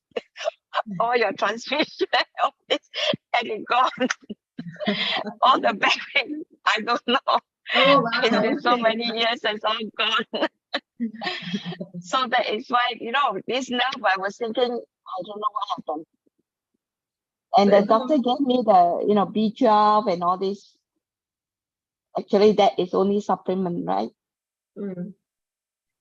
all your transmission, all this, and it gone. All the back pain, I don't know. Oh, wow. It's been so many years, it's all gone. So that is why, this nerve, I was thinking, I don't know what happened. And the doctor gave me the, B12 and all this. Actually, that is only supplement, right? Mm.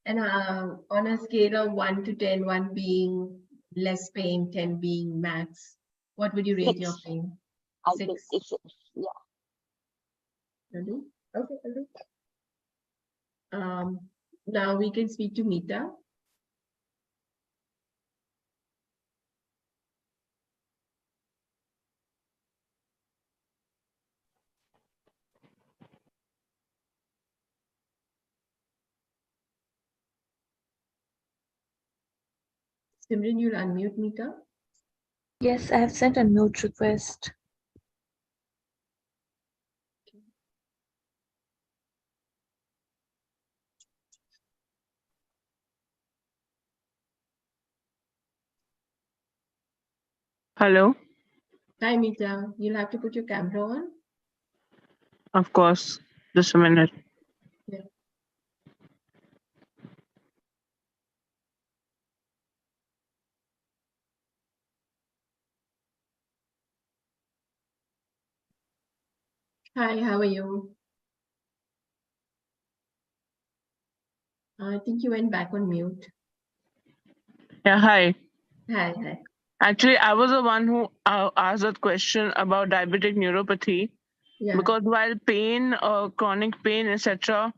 And on a scale of 1 to 10, 1 being less pain, 10 being max, what would you rate your 6. pain? I 6. think it's 6, yeah. Really? Okay. Now we can speak to Meeta. Simran, you'll unmute Meeta. Yes, I have sent a note request. Hello. Hi, Meeta. You'll have to put your camera on. Of course. Just a minute. Yeah. Hi, how are you? I think you went back on mute. Yeah, hi. Hi. Actually, I was the one who asked that question about diabetic neuropathy. Yeah. Because while pain, chronic pain, etc.,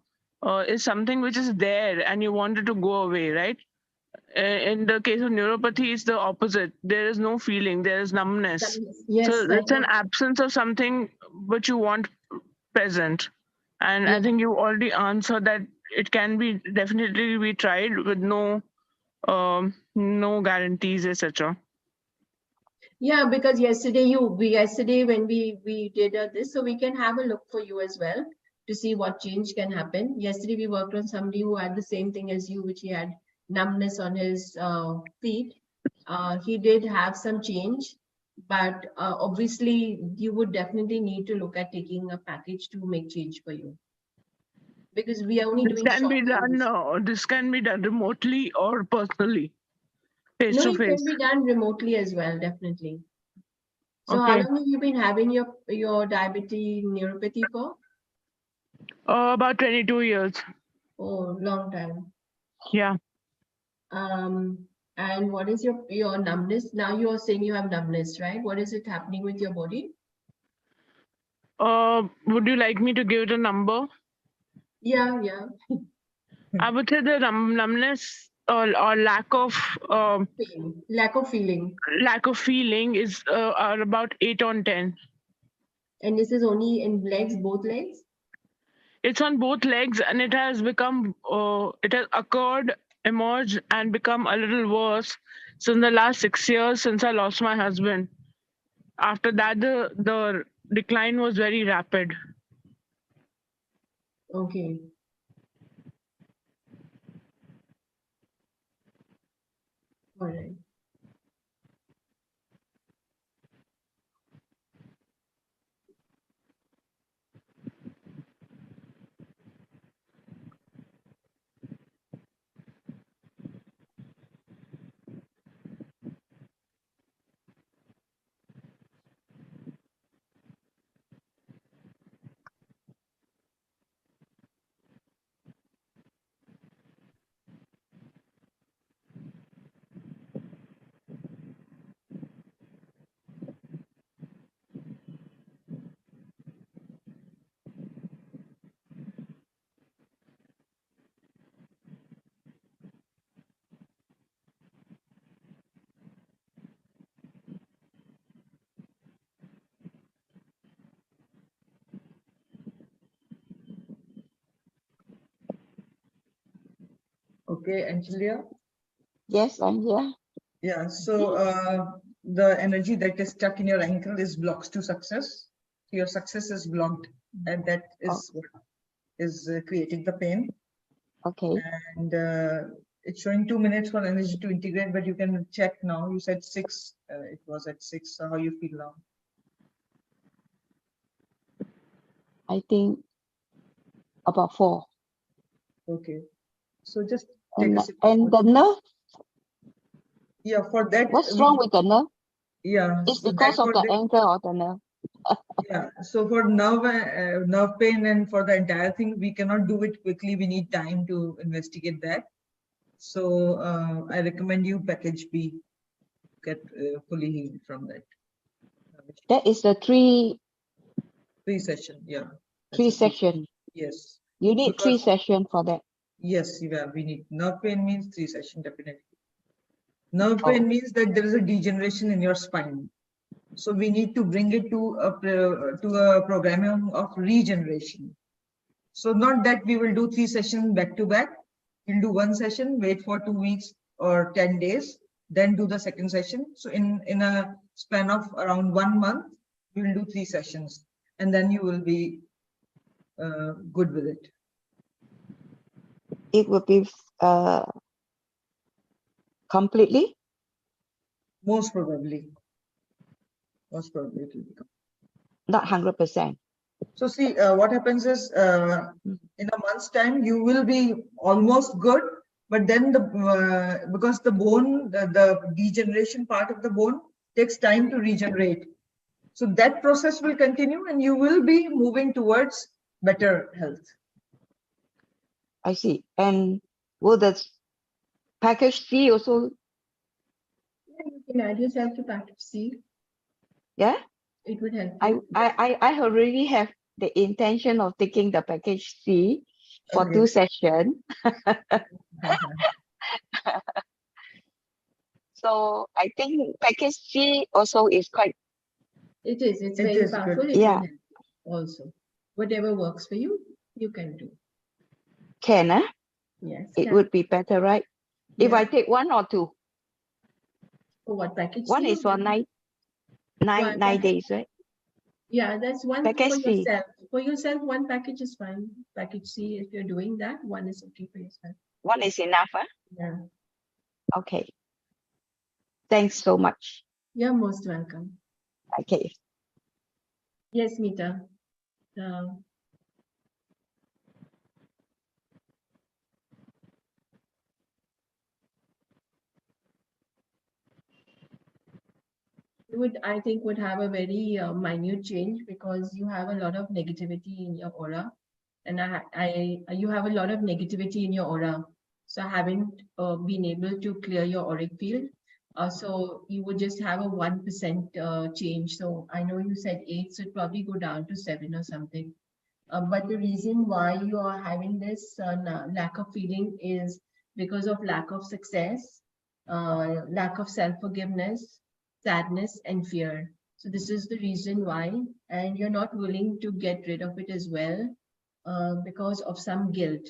is something which is there and you want it to go away, right? In the case of neuropathy, it's the opposite. There is no feeling, there is numbness. Yes, So it's an absence of something which you want present. And I think you already answered that it can be definitely be tried with no guarantees, etc. Yeah, because yesterday when we did this, so we can have a look for you as well to see what change can happen. Yesterday we worked on somebody who had the same thing as you, which he had numbness on his feet. He did have some change, but obviously you would definitely need to look at taking a package to make change for you, because we are only This doing can be short done. terms. This can be done remotely or personally, face No, to it can face. be done remotely as well, definitely. So how Okay. long have you been having your diabetes neuropathy for? About 22 years. Oh, long time. Yeah. And what is your numbness? Now you're saying you have numbness, right? What is it happening with your body? Would you like me to give it a number? Yeah. I would say the numbness or lack of Pain, lack of feeling is are about 8 on 10. And this is only in legs, both legs? It's on both legs, and it has occurred, emerged, and become a little worse since the last 6 years since I lost my husband. After that, the decline was very rapid. Okay. Okay, Angelia? Yes, I'm here. Yeah, so the energy that is stuck in your ankle is blocks to success. Your success is blocked, and that is what is creating the pain. Okay. And it's showing 2 minutes for energy to integrate, but you can check now. You said 6, it was at 6. So how you feel now? I think about 4. Okay, so just take And a sip of and water. the nerve, Yeah, for that. what's wrong with the nerve? Yeah, It's so because that of for the the, ankle or the nerve? yeah, so for nerve pain and for the entire thing, we cannot do it quickly. We need time to investigate that. So I recommend you package B, get fully healed from that. That is the 3 session, yeah. session. Yes. You need Because 3 session for that. yes, yeah, we need nerve pain means 3 session definitely. Nerve pain means that there is a degeneration in your spine. So we need to bring it to a programming of regeneration. So not that we will do 3 sessions back to back. We'll do 1 session, wait for 2 weeks or 10 days, then do the second session. So in a span of around 1 month, we will do 3 sessions, and then you will be good with it. It will be completely? Most probably. Most probably it will be. Not 100%. So see, what happens is in a month's time, you will be almost good, but then because the bone, the degeneration part of the bone takes time to regenerate. So that process will continue and you will be moving towards better health. I see. And will the package C also? You can add yourself to package C. Yeah? It would help I you. already have the intention of taking the package C for 2 sessions. So I think package C also is quite. It is. It's very powerful. It will help you also. Whatever works for you, you can do. Can, huh? Yes. It would be better, right? If I take 1 or 2. For what package? 1 is for 9 days, right? Yeah, that's one package for C. yourself. For yourself, 1 package is fine. Package C, if you're doing that, 1 is okay for yourself. 1 is enough, huh? Yeah. Okay. Thanks so much. You're most welcome. Okay. Yes, Meeta. I think would have a very minute change because you have a lot of negativity in your aura, and you have a lot of negativity in your aura. So I haven't been able to clear your auric field. So you would just have a 1% change. So I know you said 8, so it probably go down to 7 or something. But the reason why you are having this lack of feeling is because of lack of success, lack of self-forgiveness, sadness, and fear. So this is the reason why, and you're not willing to get rid of it as well because of some guilt.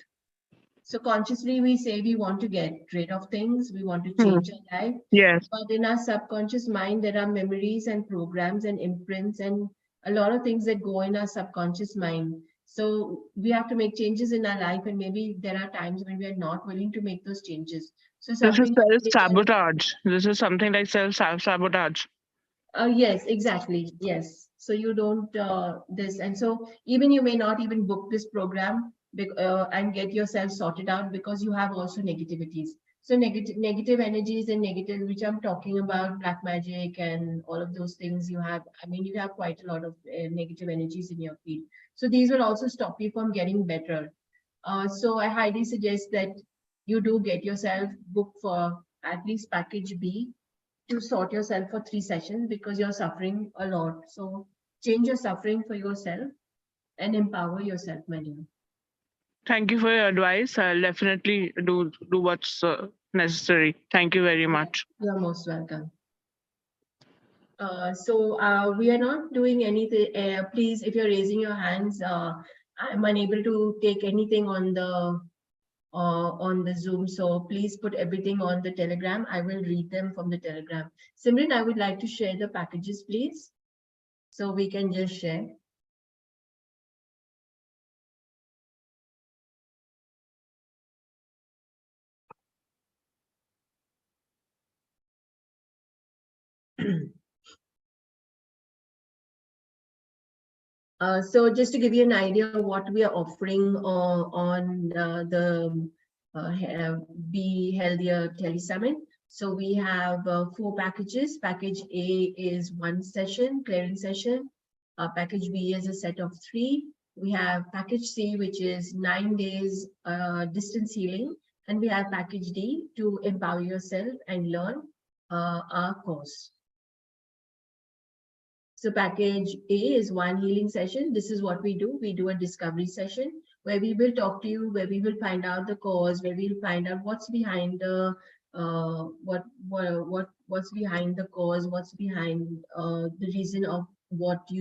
So consciously we say we want to get rid of things, we want to change our life. Yes. But in our subconscious mind, there are memories and programs and imprints and a lot of things that go in our subconscious mind. So we have to make changes in our life, and maybe there are times when we are not willing to make those changes. So This is something self-sabotage. This is something like self-sabotage. Yes, exactly. Yes. So you don't this, and so even you may not even book this program and get yourself sorted out because you have also negativities. So negative energies and negative, which I'm talking about, black magic and all of those things you have. I mean, you have quite a lot of negative energies in your field. So these will also stop you from getting better. So I highly suggest that you do get yourself booked for at least package B to sort yourself for 3 sessions because you're suffering a lot. So change your suffering for yourself and empower yourself, my dear. Thank you for your advice. I'll definitely do what's necessary. Thank you very much. You're most welcome. We are not doing anything. Please, if you're raising your hands, I'm unable to take anything on on the Zoom. So please put everything on the Telegram. I will read them from the Telegram. Simran, I would like to share the packages, please. So we can just share. So just to give you an idea of what we are offering on the Be Healthier Telesummit. So we have 4 packages. Package A is 1 session, clearing session. Package B is a set of 3. We have package C, which is 9 days distance healing. And we have package D to empower yourself and learn our course. So package A is 1 healing session. This is what we do. We do a discovery session where we will talk to you, where we will find out the cause, where we'll find out what's behind the what's behind the cause, what's behind the reason of what's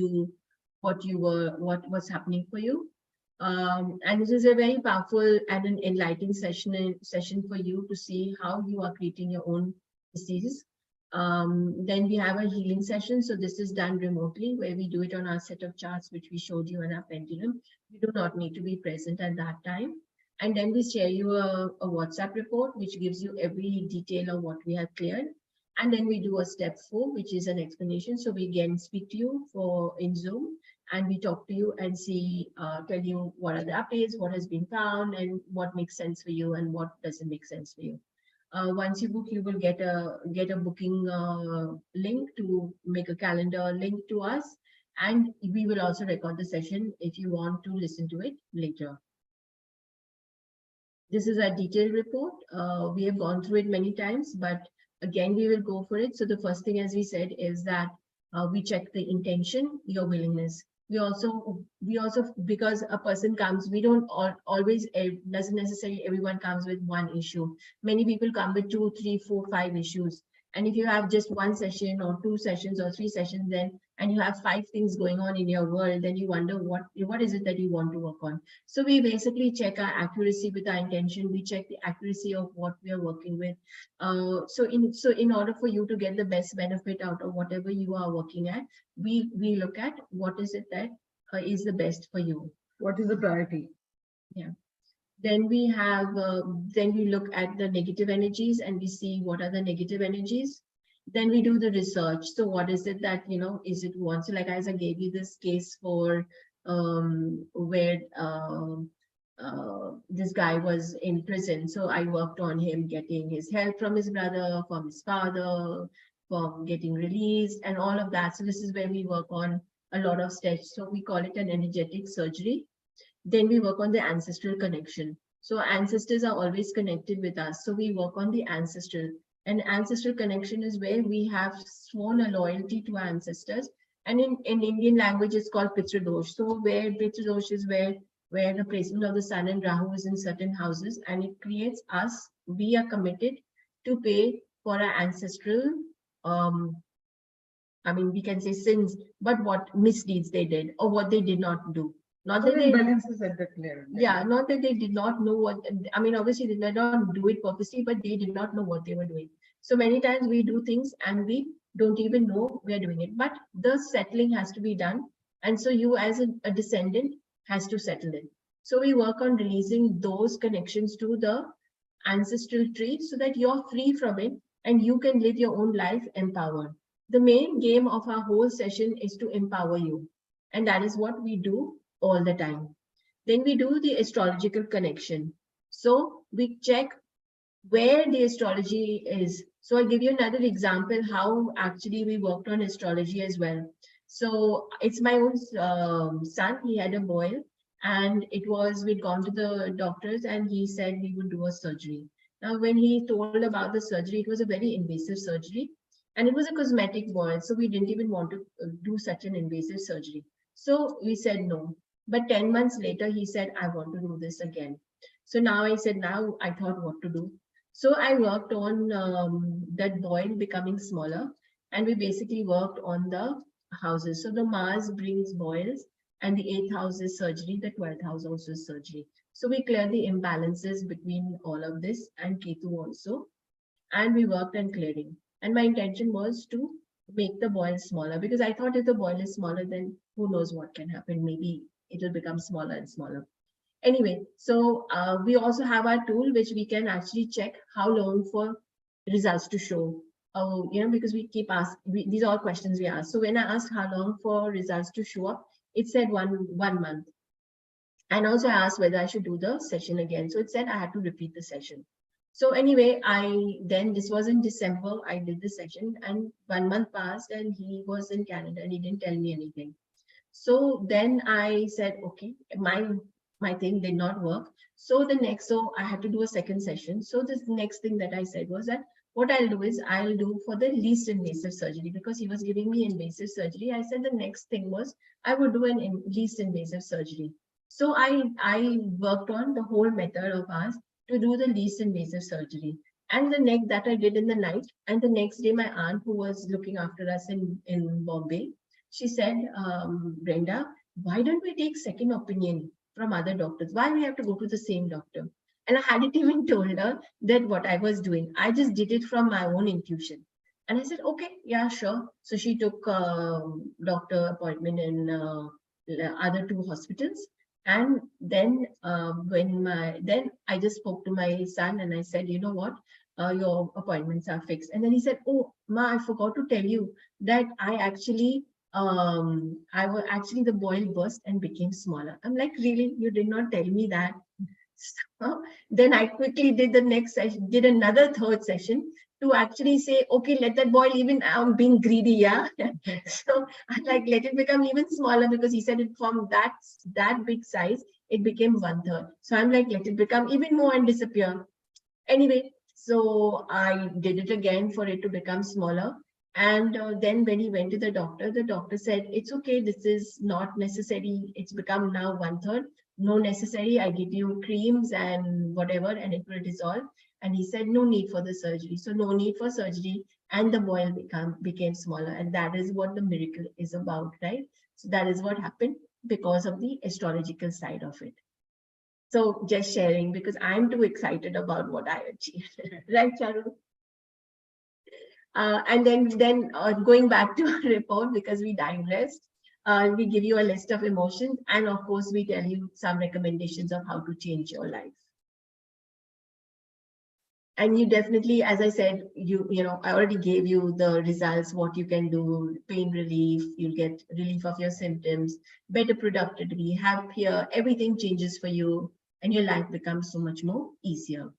happening for you. And this is a very powerful and an enlightening session for you to see how you are creating your own disease. Then we have a healing session. So this is done remotely where we do it on our set of charts, which we showed you in our pendulum. You do not need to be present at that time. And then we share you a WhatsApp report, which gives you every detail of what we have cleared. And then we do a step 4, which is an explanation. So we again speak to you in Zoom, and we talk to you and tell you what are the updates, what has been found, and what makes sense for you and what doesn't make sense for you. Once you book, you will get a booking link to make a calendar link to us, and we will also record the session if you want to listen to it later. This is a detailed report. We have gone through it many times, but again, we will go for it. So the first thing, as we said, is that we check the intention, your willingness. We also, because a person comes, we don't always, doesn't necessarily everyone comes with one issue. Many people come with 2, 3, 4, 5 issues. And if you have just 1 session or 2 sessions or 3 sessions, and you have 5 things going on in your world, then you wonder what is it that you want to work on. So we basically check our accuracy with our intention. We check the accuracy of what we are working with. So in order for you to get the best benefit out of whatever you are working at, we look at what is it that is the best for you. What is the priority? Yeah. Then we have, then we look at the negative energies and we see what are the negative energies. Then we do the research. So what is it that, is it one? So like as I gave you this case for where this guy was in prison. So I worked on him getting his help from his brother, from his father, from getting released and all of that. So this is where we work on a lot of steps. So we call it an energetic surgery. Then we work on the ancestral connection. So ancestors are always connected with us. So we work on the ancestral. And ancestral connection is where we have sworn a loyalty to our ancestors. And in Indian language, it's called Pitradosh. So where Pitradosh is where the placement of the sun and Rahu is in certain houses, and it creates us, we are committed to pay for our ancestral, we can say sins, but what misdeeds they did or what they did not do. Not that they balances at the clear. Yeah, not that they did not know what, obviously they did not do it purposely, but they did not know what they were doing. So many times we do things and we don't even know we're doing it, but the settling has to be done. And so you as a descendant has to settle it. So we work on releasing those connections to the ancestral tree so that you're free from it and you can live your own life empowered. The main game of our whole session is to empower you. And that is what we do all the time. Then we do the astrological connection. So we check where the astrology is. So I'll give you another example how actually we worked on astrology as well. So it's my own son. He had a boil and we'd gone to the doctors and he said we would do a surgery. Now, when he told about the surgery, it was a very invasive surgery and it was a cosmetic boil. So we didn't even want to do such an invasive surgery. So we said no. But 10 months later, he said, I want to do this again. So now I said, now I thought what to do. So I worked on that boil becoming smaller. And we basically worked on the houses. So the Mars brings boils and the 8th house is surgery, the 12th house also is surgery. So we cleared the imbalances between all of this and Ketu also, and we worked on clearing. And my intention was to make the boil smaller, because I thought if the boil is smaller, then who knows what can happen. Maybe it will become smaller and smaller. Anyway, so we also have our tool which we can actually check how long for results to show. Because we keep asking, these are all questions we ask. So when I asked how long for results to show up, it said one month. And also I asked whether I should do the session again. So it said I had to repeat the session. So anyway, this was in December, I did the session, and 1 month passed and he was in Canada and he didn't tell me anything. So then I said, okay, my thing did not work. So I had to do a second session. So the next thing that I said was that what I'll do is I'll do for the least invasive surgery, because he was giving me invasive surgery. I said the next thing was I would do an least invasive surgery. So I worked on the whole method of ours to do the least invasive surgery. And the next that I did in the night, and the next day my aunt, who was looking after us in Bombay, she said, Brenda, why don't we take second opinion from other doctors? Why we have to go to the same doctor? And I hadn't even told her that what I was doing. I just did it from my own intuition. And I said, okay, yeah, sure. So she took doctor appointment in other 2 hospitals. And then then I just spoke to my son and I said, you know what, your appointments are fixed. And then he said, oh, Ma, I forgot to tell you that the boil burst and became smaller. I'm like, really? You did not tell me that? So then I quickly did the next session, did another third session to actually say, okay, let that boil, even I'm being greedy, yeah. So I like, let it become even smaller, because he said it from that big size, it became 1/3. So I'm like, let it become even more and disappear. Anyway, so I did it again for it to become smaller. And then when he went to the doctor said, it's okay, this is not necessary. It's become now 1/3. No necessary. I give you creams and whatever, and it will dissolve. And he said, no need for the surgery. So no need for surgery, and the boil became smaller. And that is what the miracle is about, right? So that is what happened because of the astrological side of it. So just sharing, because I'm too excited about what I achieved. Right, Charu? And then going back to our report, because we digressed, we give you a list of emotions, and of course we tell you some recommendations of how to change your life. And you definitely, as I said, I already gave you the results, what you can do, pain relief, you'll get relief of your symptoms, better productivity, happier, everything changes for you, and your life becomes so much more easier.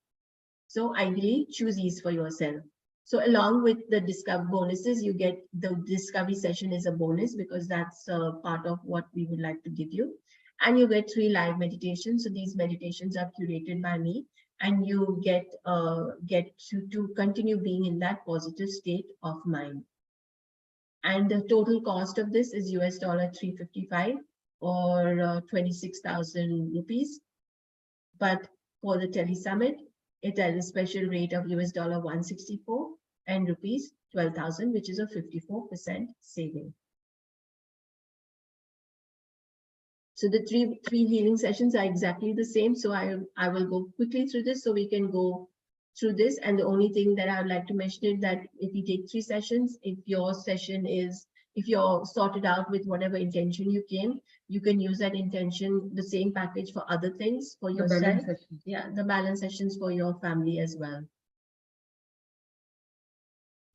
So ideally, choose ease for yourself. So along with the discovery bonuses, you get the discovery session is a bonus, because that's part of what we would like to give you. And you get 3 live meditations. So these meditations are curated by me, and you get to continue being in that positive state of mind. And the total cost of this is $355 or 26,000 rupees. But for the Tele Summit, it has a special rate of $164 and rupees 12,000, which is a 54% saving. So the three healing sessions are exactly the same. So I will go quickly through this so we can go through this. And the only thing that I would like to mention is that if you take 3 sessions, if your session is, if you're sorted out with whatever intention you came, you can use that intention, the same package for other things for yourself. Yeah, the balance sessions for your family as well.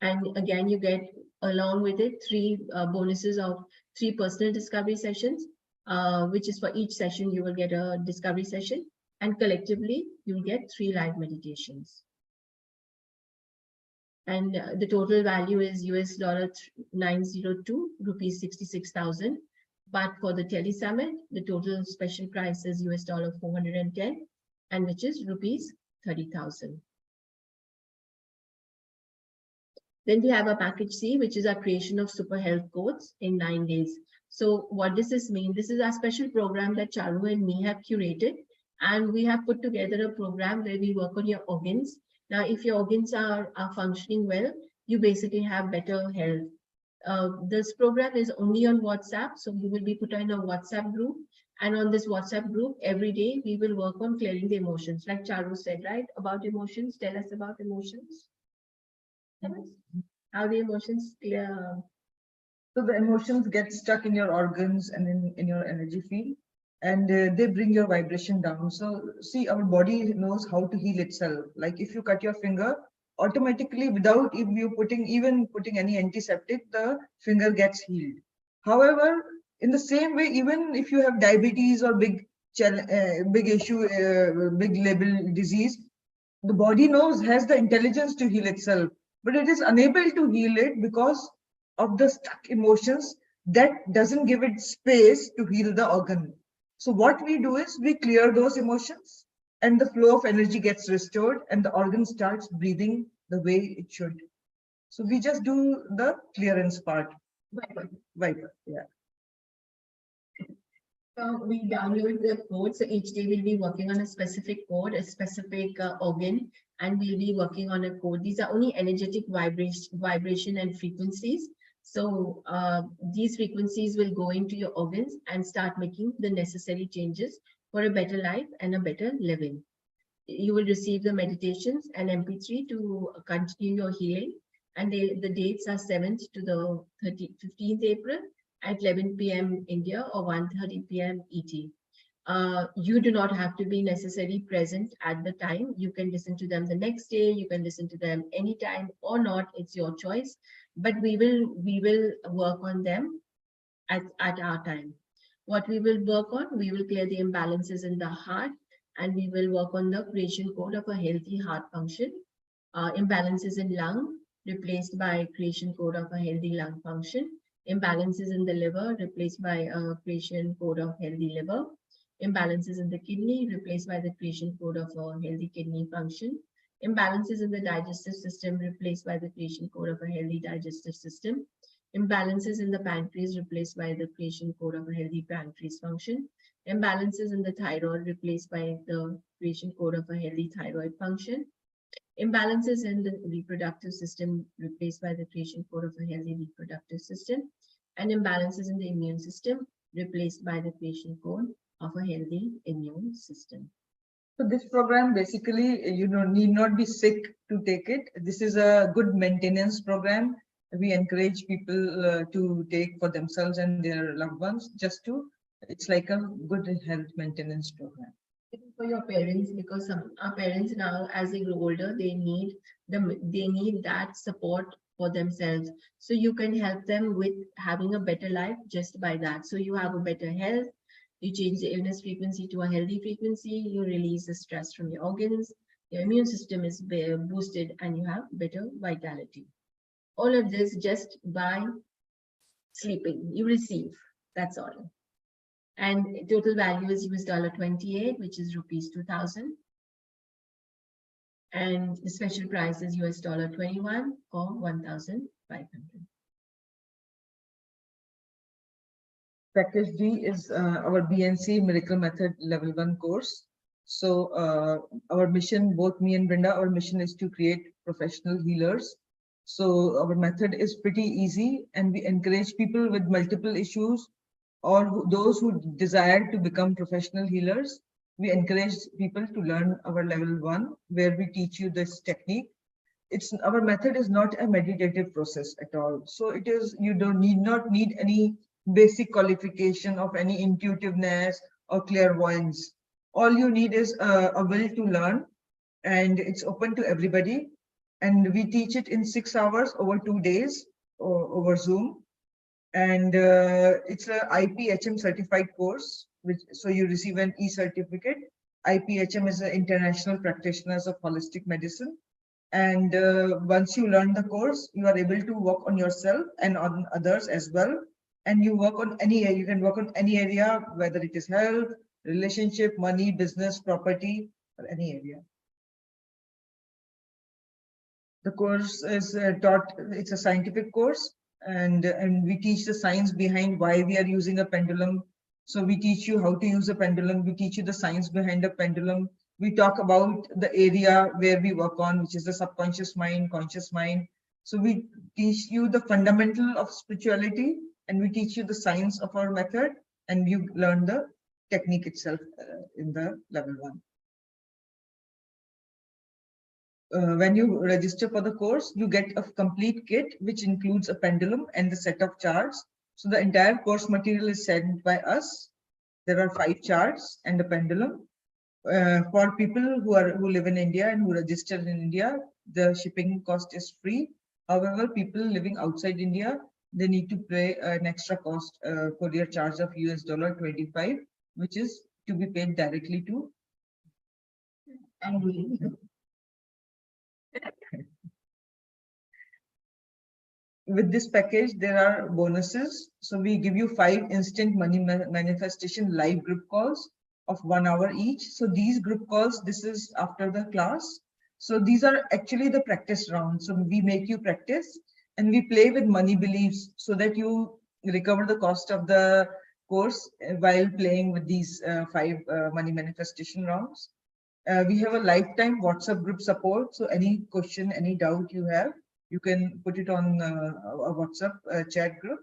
And again, you get along with it 3 bonuses of 3 personal discovery sessions, which is for each session you will get a discovery session, and collectively you will get 3 live meditations. And the total value is $902, rupees 66,000. But for the Tele Summit, the total special price is $410, and which is rupees 30,000. Then we have a package C, which is our creation of super health codes in 9 days. So what does this mean? This is our special program that Charu and me have curated, and we have put together a program where we work on your organs. Now, if your organs are functioning well, you basically have better health. This program is only on WhatsApp, so you will be put in a WhatsApp group. And on this WhatsApp group, every day we will work on clearing the emotions. Like Charu said, right? About emotions. Tell us about emotions. Tell us how the emotions clear. So the emotions get stuck in your organs and in your energy field, and they bring your vibration down. So see, our body knows how to heal itself. Like if you cut your finger, automatically without even putting any antiseptic, the finger gets healed. However, in the same way, even if you have diabetes or big issue, big label disease, the body has the intelligence to heal itself, but it is unable to heal it because of the stuck emotions that doesn't give it space to heal the organ. So what we do is we clear those emotions and the flow of energy gets restored and the organ starts breathing the way it should. So we just do the clearance part. Viper, yeah. So we download the code. So each day we'll be working on a specific code, a specific organ, and we'll be working on a code. These are only energetic vibration and frequencies. So these frequencies will go into your organs and start making the necessary changes for a better life and a better living. You will receive the meditations and MP3 to continue your healing. And the dates are 7th to the 15th April at 11 p.m. India or 1:30 p.m. ET. You do not have to be necessarily present at the time. You can listen to them the next day. You can listen to them anytime or not. It's your choice. But we will work on them at our time. What we will work on, we will clear the imbalances in the heart, and we will work on the creation code of a healthy heart function. Imbalances in lung, replaced by creation code of a healthy lung function. Imbalances in the liver, replaced by a creation code of healthy liver. Imbalances in the kidney, replaced by the creation code of a healthy kidney function. Imbalances in the digestive system, replaced by the creation code of a healthy digestive system. Imbalances in the pancreas, replaced by the creation code of a healthy pancreas function. Imbalances in the thyroid, replaced by the creation code of a healthy thyroid function. Imbalances in the reproductive system, replaced by the creation code of a healthy reproductive system. And imbalances in the immune system, replaced by the creation code of a healthy immune system. So this program basically, you need not be sick to take it. This is a good maintenance program. We encourage people to take for themselves and their loved ones, it's like a good health maintenance program. For your parents, because our parents now, as they grow older, they need that support for themselves. So you can help them with having a better life just by that. So you have a better health, you change the illness frequency to a healthy frequency, you release the stress from your organs, your immune system is boosted, and you have better vitality. All of this just by sleeping, you receive, that's all. And total value is $28, which is rupees 2,000. And the special price is $21 or 1,500. Package D is our B&C Miracle Method Level 1 course. So our mission, both me and Brenda, our mission is to create professional healers. So our method is pretty easy, and we encourage people with multiple issues or those who desire to become professional healers. We encourage people to learn our level 1, where we teach you this technique. Our method is not a meditative process at all. So it is, you need not need any basic qualification of any intuitiveness or clairvoyance. All you need is a will to learn, and it's open to everybody. And we teach it in 6 hours over 2 days over Zoom. And it's a IPHM certified course, so you receive an e-certificate. IPHM is the International Practitioners of Holistic Medicine. And once you learn the course, you are able to work on yourself and on others as well. And you work on you can work on any area, whether it is health, relationship, money, business, property, or any area. The course is taught, it's a scientific course, and we teach the science behind why we are using a pendulum. So we teach you how to use a pendulum. We teach you the science behind a pendulum. We talk about the area where we work on, which is the subconscious mind, conscious mind. So we teach you the fundamental of spirituality, and we teach you the science of our method, and you learn the technique itself in the level 1. When you register for the course, you get a complete kit, which includes a pendulum and the set of charts. So the entire course material is sent by us. There are 5 charts and a pendulum. For people who live in India and who register in India, the shipping cost is free. However, people living outside India, they need to pay an extra cost courier charge of $25, which is to be paid directly to annually. With this package, there are bonuses. So we give you 5 instant money manifestation live group calls of 1 hour each. So these group calls, this is after the class. So these are actually the practice rounds. So we make you practice and we play with money beliefs so that you recover the cost of the course while playing with these 5 money manifestation rounds. We have a lifetime WhatsApp group support. So any question, any doubt you have, you can put it on a WhatsApp chat group,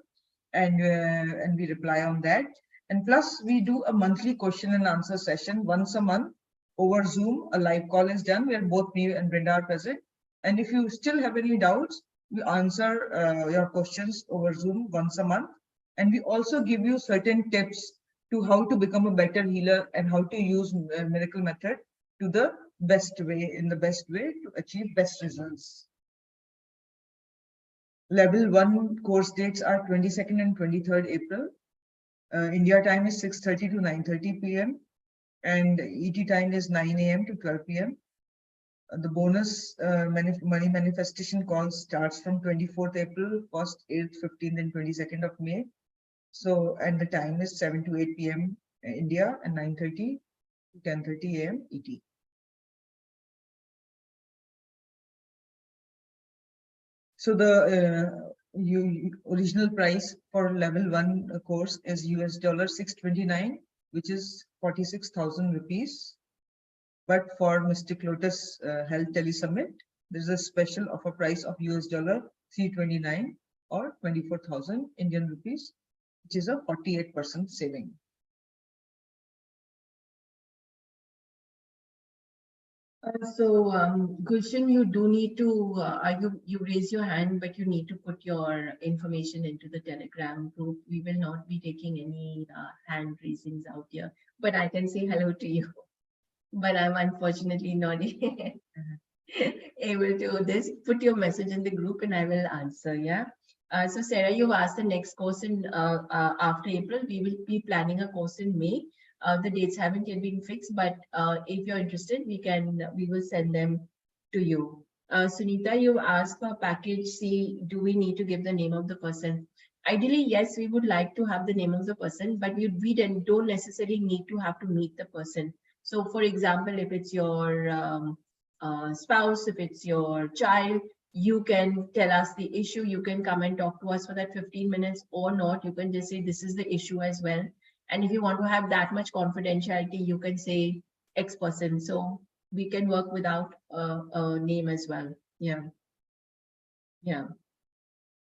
and we reply on that. And plus, we do a monthly question and answer session once a month over Zoom. A live call is done where both me and Brenda are present. And if you still have any doubts, we answer your questions over Zoom once a month. And we also give you certain tips to how to become a better healer and how to use Miracle Method to the best way, in the best way to achieve best results. Level 1 course dates are 22nd and 23rd April. India time is 6:30 to 9:30 p.m. and ET time is 9 a.m. to 12 p.m. The bonus money manifestation call starts from 24th April, cost 8th, 15th, and 22nd of May. So, and the time is 7 to 8 p.m. India and 9:30 to 10:30 a.m. ET. So the original price for level 1 course is $629, which is 46,000 rupees. But for Mystic Lotus Health Telesummit, there's a special offer price of $329 or 24,000 Indian rupees, which is a 48% saving. Gulshan, you do need to, you raise your hand, but you need to put your information into the Telegram group. We will not be taking any hand raisings out here, but I can say hello to you. But I'm unfortunately not able to this. Put your message in the group and I will answer, yeah? So Sarah, you asked the next course in after April. We will be planning a course in May. The dates haven't yet been fixed, but if you're interested, we will send them to you. Sunita, you asked for package C. Do we need to give the name of the person? Ideally, yes, we would like to have the name of the person, but we don't necessarily need to have to meet the person. So, for example, if it's your spouse, if it's your child, you can tell us the issue. You can come and talk to us for that 15 minutes or not. You can just say this is the issue as well. And if you want to have that much confidentiality, you can say X person. So we can work without a name as well. Yeah. Yeah.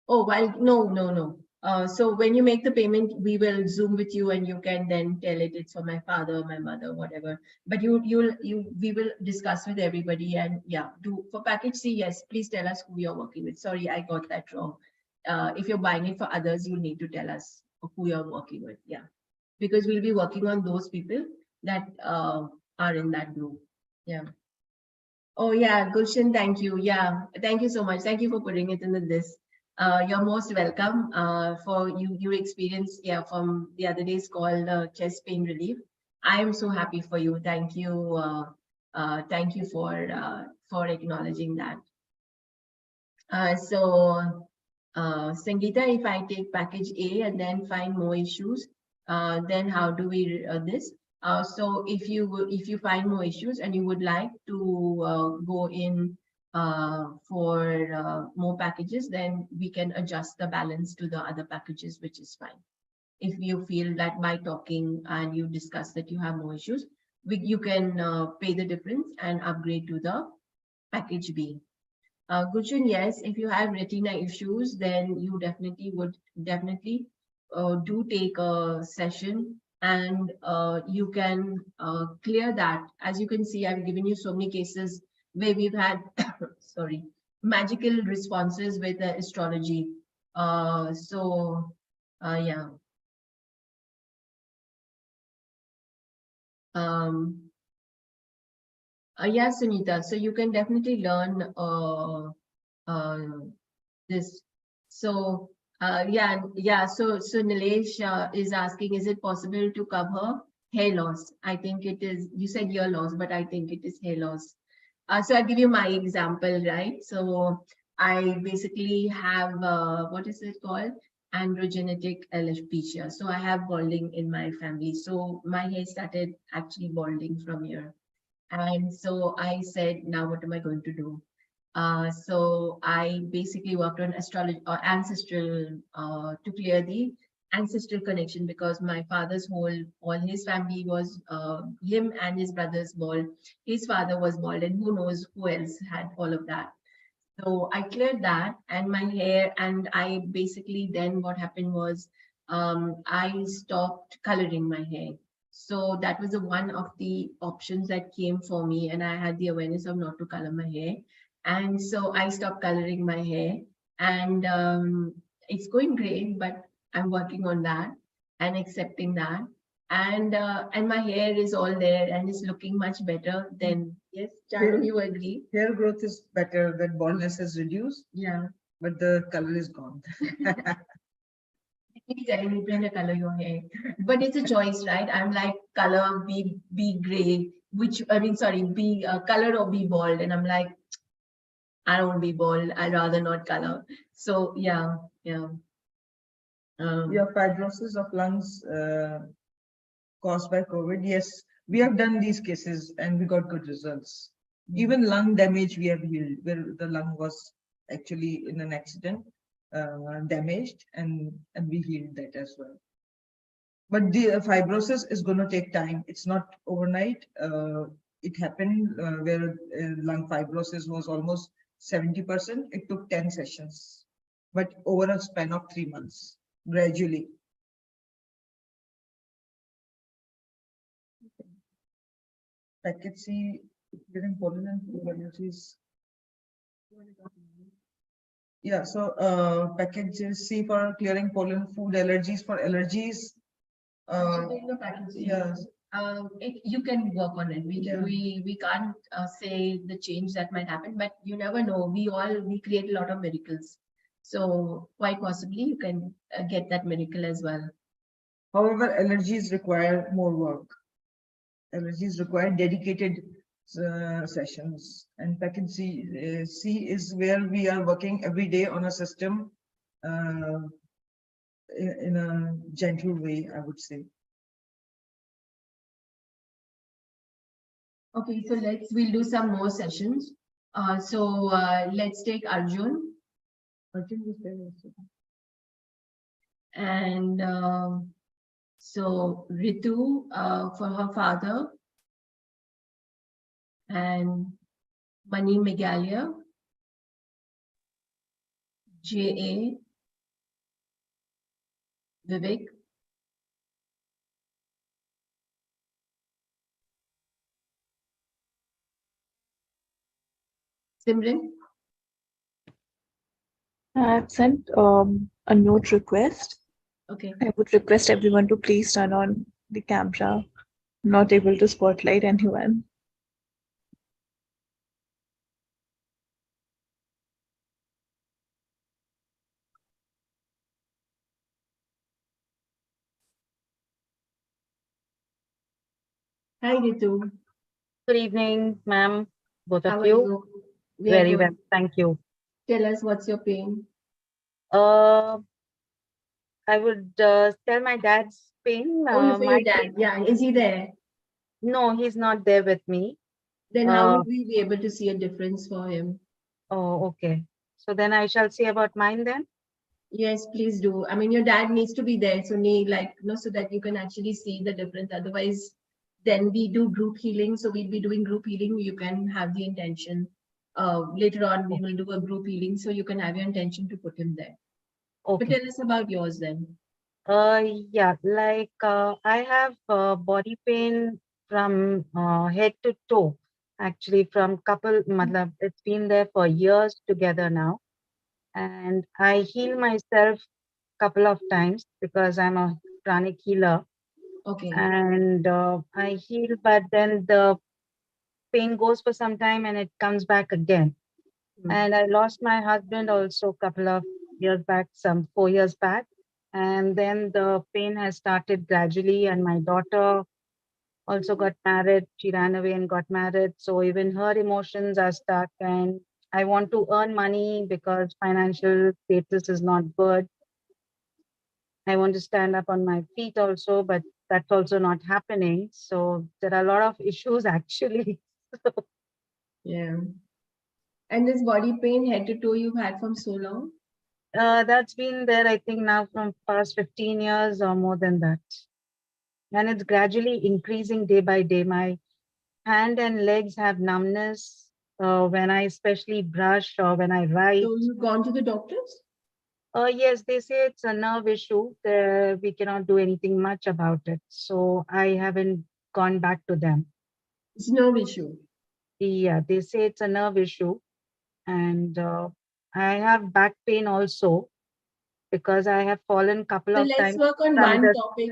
Oh, well, no. So when you make the payment, we will Zoom with you and you can then tell it's for my father, my mother, whatever. But we will discuss with everybody and yeah, for package C, yes, please tell us who you're working with. Sorry, I got that wrong. If you're buying it for others, you need to tell us who you're working with. Yeah. Because we'll be working on those people that are in that group. Yeah. Oh yeah, Gulshan, thank you. Yeah, thank you so much. Thank you for putting it in this. You're most welcome for your experience. Yeah, from the other day's called chest pain relief. I am so happy for you. Thank you. Thank you for acknowledging that. Sangeeta, if I take package A and then find more issues, then how do we this? So if you find more issues and you would like to go in for more packages, then we can adjust the balance to the other packages, which is fine. If you feel that by talking and you discuss that you have more issues, you can pay the difference and upgrade to the package B. Gulshan, yes, if you have retina issues, then you would definitely do take a session, and you can clear that. As you can see, I've given you so many cases where we've had, sorry, magical responses with astrology. Yeah. Yeah, Sunita. So you can definitely learn this. So yeah. So Nilesh is asking, is it possible to cover hair loss? I think it is. You said ear loss, but I think it is hair loss. So I'll give you my example, right? So I basically have what is it called? Androgenetic alopecia. So I have balding in my family. So my hair started actually balding from here. And so I said, now what am I going to do? So I basically worked on astrology or ancestral to clear the ancestral connection, because my father's all his family was him and his brothers bald. His father was bald, and who knows who else had all of that. So I cleared that and my hair, and I basically then what happened was I stopped coloring my hair. So that was the one of the options that came for me, and I had the awareness of not to color my hair. And so I stopped coloring my hair, and it's going great, but I'm working on that and accepting that. And my hair is all there and it's looking much better than, yes, Charu, you agree? Hair growth is better, that baldness is reduced, Yeah. but the color is gone. Keep telling me, Brenda, color your hair. But it's a choice, right? I'm like, color, be gray, sorry, be color or be bald. And I'm like, I don't want to be bald. I'd rather not color. So yeah. Fibrosis of lungs caused by COVID. Yes, we have done these cases and we got good results. Even lung damage we have healed, where the lung was actually in an accident damaged, and we healed that as well. But the fibrosis is going to take time. It's not overnight. It happened where lung fibrosis was almost 70%. It took 10 sessions, but over a span of 3 months, gradually. Package C, giving pollen and food allergies. Yeah, so package C for clearing pollen, food allergies, for allergies. Yes. You can work on it. We can't say the change that might happen, but you never know. We create a lot of miracles. So quite possibly you can get that miracle as well. However, allergies require more work. Allergies require dedicated sessions, and package C is where we are working every day on a system in a gentle way, I would say. Okay, so we'll do some more sessions. Let's take Arjun. Arjun was there also. And so Ritu for her father, and Mani Megalia, J.A., Vivek, Simran. I've sent a note request. Okay. I would request everyone to please turn on the camera. Not able to spotlight anyone. Hi, Ritu. Good evening, ma'am. Both How of are you. you? We are Very good. well. Thank you. Tell us what's your pain. I would tell my dad's pain. Oh, for your dad. Yeah. Is he there? No, he's not there with me. Then how would we be able to see a difference for him? Oh, okay. So then I shall see about mine then. Yes, please do. I mean, your dad needs to be there, so so that you can actually see the difference. Otherwise, then we do group healing. So we'll be doing group healing. You can have the intention. later on we will do a group healing, so you can have your intention to put him there. But Okay. tell us about yours then. Yeah, like I have body pain from head to toe. Actually, from it's been there for years together now. And I heal myself couple of times because I'm a pranic healer. Okay. And I heal, but then the pain goes for some time and it comes back again. And I lost my husband also a couple of years back, some 4 years back. And then the pain has started gradually. And my daughter also got married. She ran away and got married. So even her emotions are stuck. And I want to earn money because financial status is not good. I want to stand up on my feet also, but that's also not happening. So there are a lot of issues actually. Yeah. And this body pain head to toe you've had from so long? That's been there, I think, now from past 15 years or more than that. And it's gradually increasing day by day. My hand and legs have numbness when I especially brush or when I write. So you've gone to the doctors? Yes, they say it's a nerve issue. We cannot do anything much about it. So I haven't gone back to them. It's a nerve issue. Yeah, they say it's a nerve issue. And I have back pain also because I have fallen couple So of let's times. work on from one the- topic.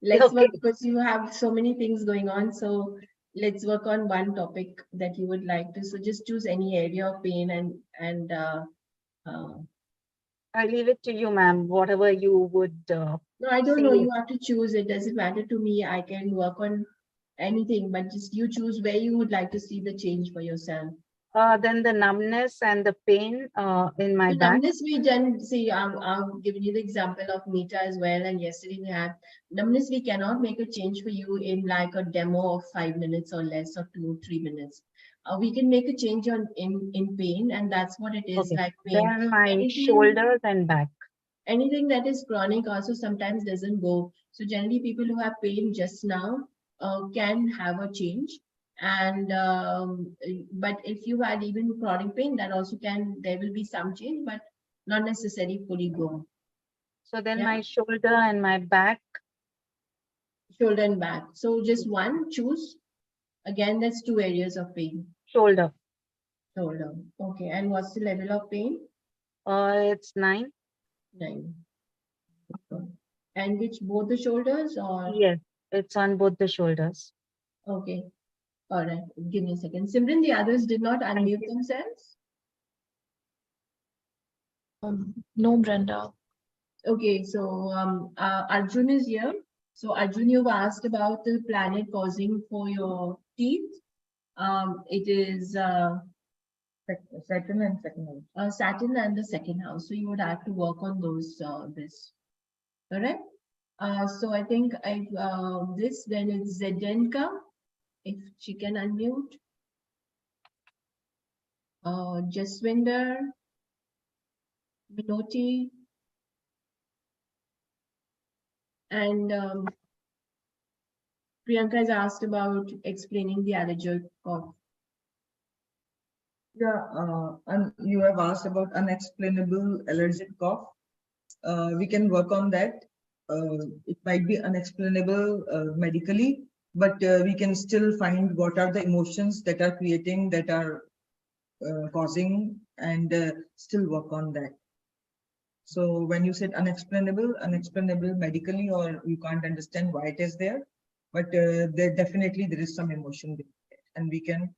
Let's Okay. work, because you have so many things going on. So let's work on one topic that you would like to. So just choose any area of pain and I leave it to you, ma'am. Whatever you would no, I don't see. know. You have to choose. It doesn't matter to me. I can work on anything, but just you choose where you would like to see the change for yourself. Then the numbness and the pain in my The back. numbness we done, see, I've given you the example of Mita as well, and yesterday we had numbness. We cannot make a change for you in like a demo of 5 minutes or less, or 2-3 minutes. We can make a change in pain, and that's what it is, Okay. like pain. Then my Anything, shoulders and back. anything that is chronic also sometimes doesn't go. So generally people who have pain just now can have a change. And but if you had even chronic pain, that also there will be some change, but not necessarily fully go. So then Yeah. my shoulder and my back. Shoulder and back. So just one, choose. Again, that's 2 areas of pain. Shoulder. Shoulder. Okay. And what's the level of pain? It's 9. 9. Okay. And which, both the shoulders or? Yes, it's on both the shoulders. Okay. All right. Give me a second. Simran, the others did not unmute themselves? No, Brenda. Okay. So Arjun is here. So Arjun, you've asked about the planet causing for your teeth. It is Saturn and second house. Saturn and the second house. So you would have to work on those, this. Correct? So I think this, then it's Zedenka, if she can unmute. Jaswinder, Minoti, and Priyanka has asked about explaining the allergic cough. Yeah, and you have asked about unexplainable allergic cough. We can work on that. It might be unexplainable medically, but we can still find what are the emotions that are creating, that are causing, and still work on that. So when you said unexplainable medically, or you can't understand why it is there, but there definitely there is some emotion there, and we can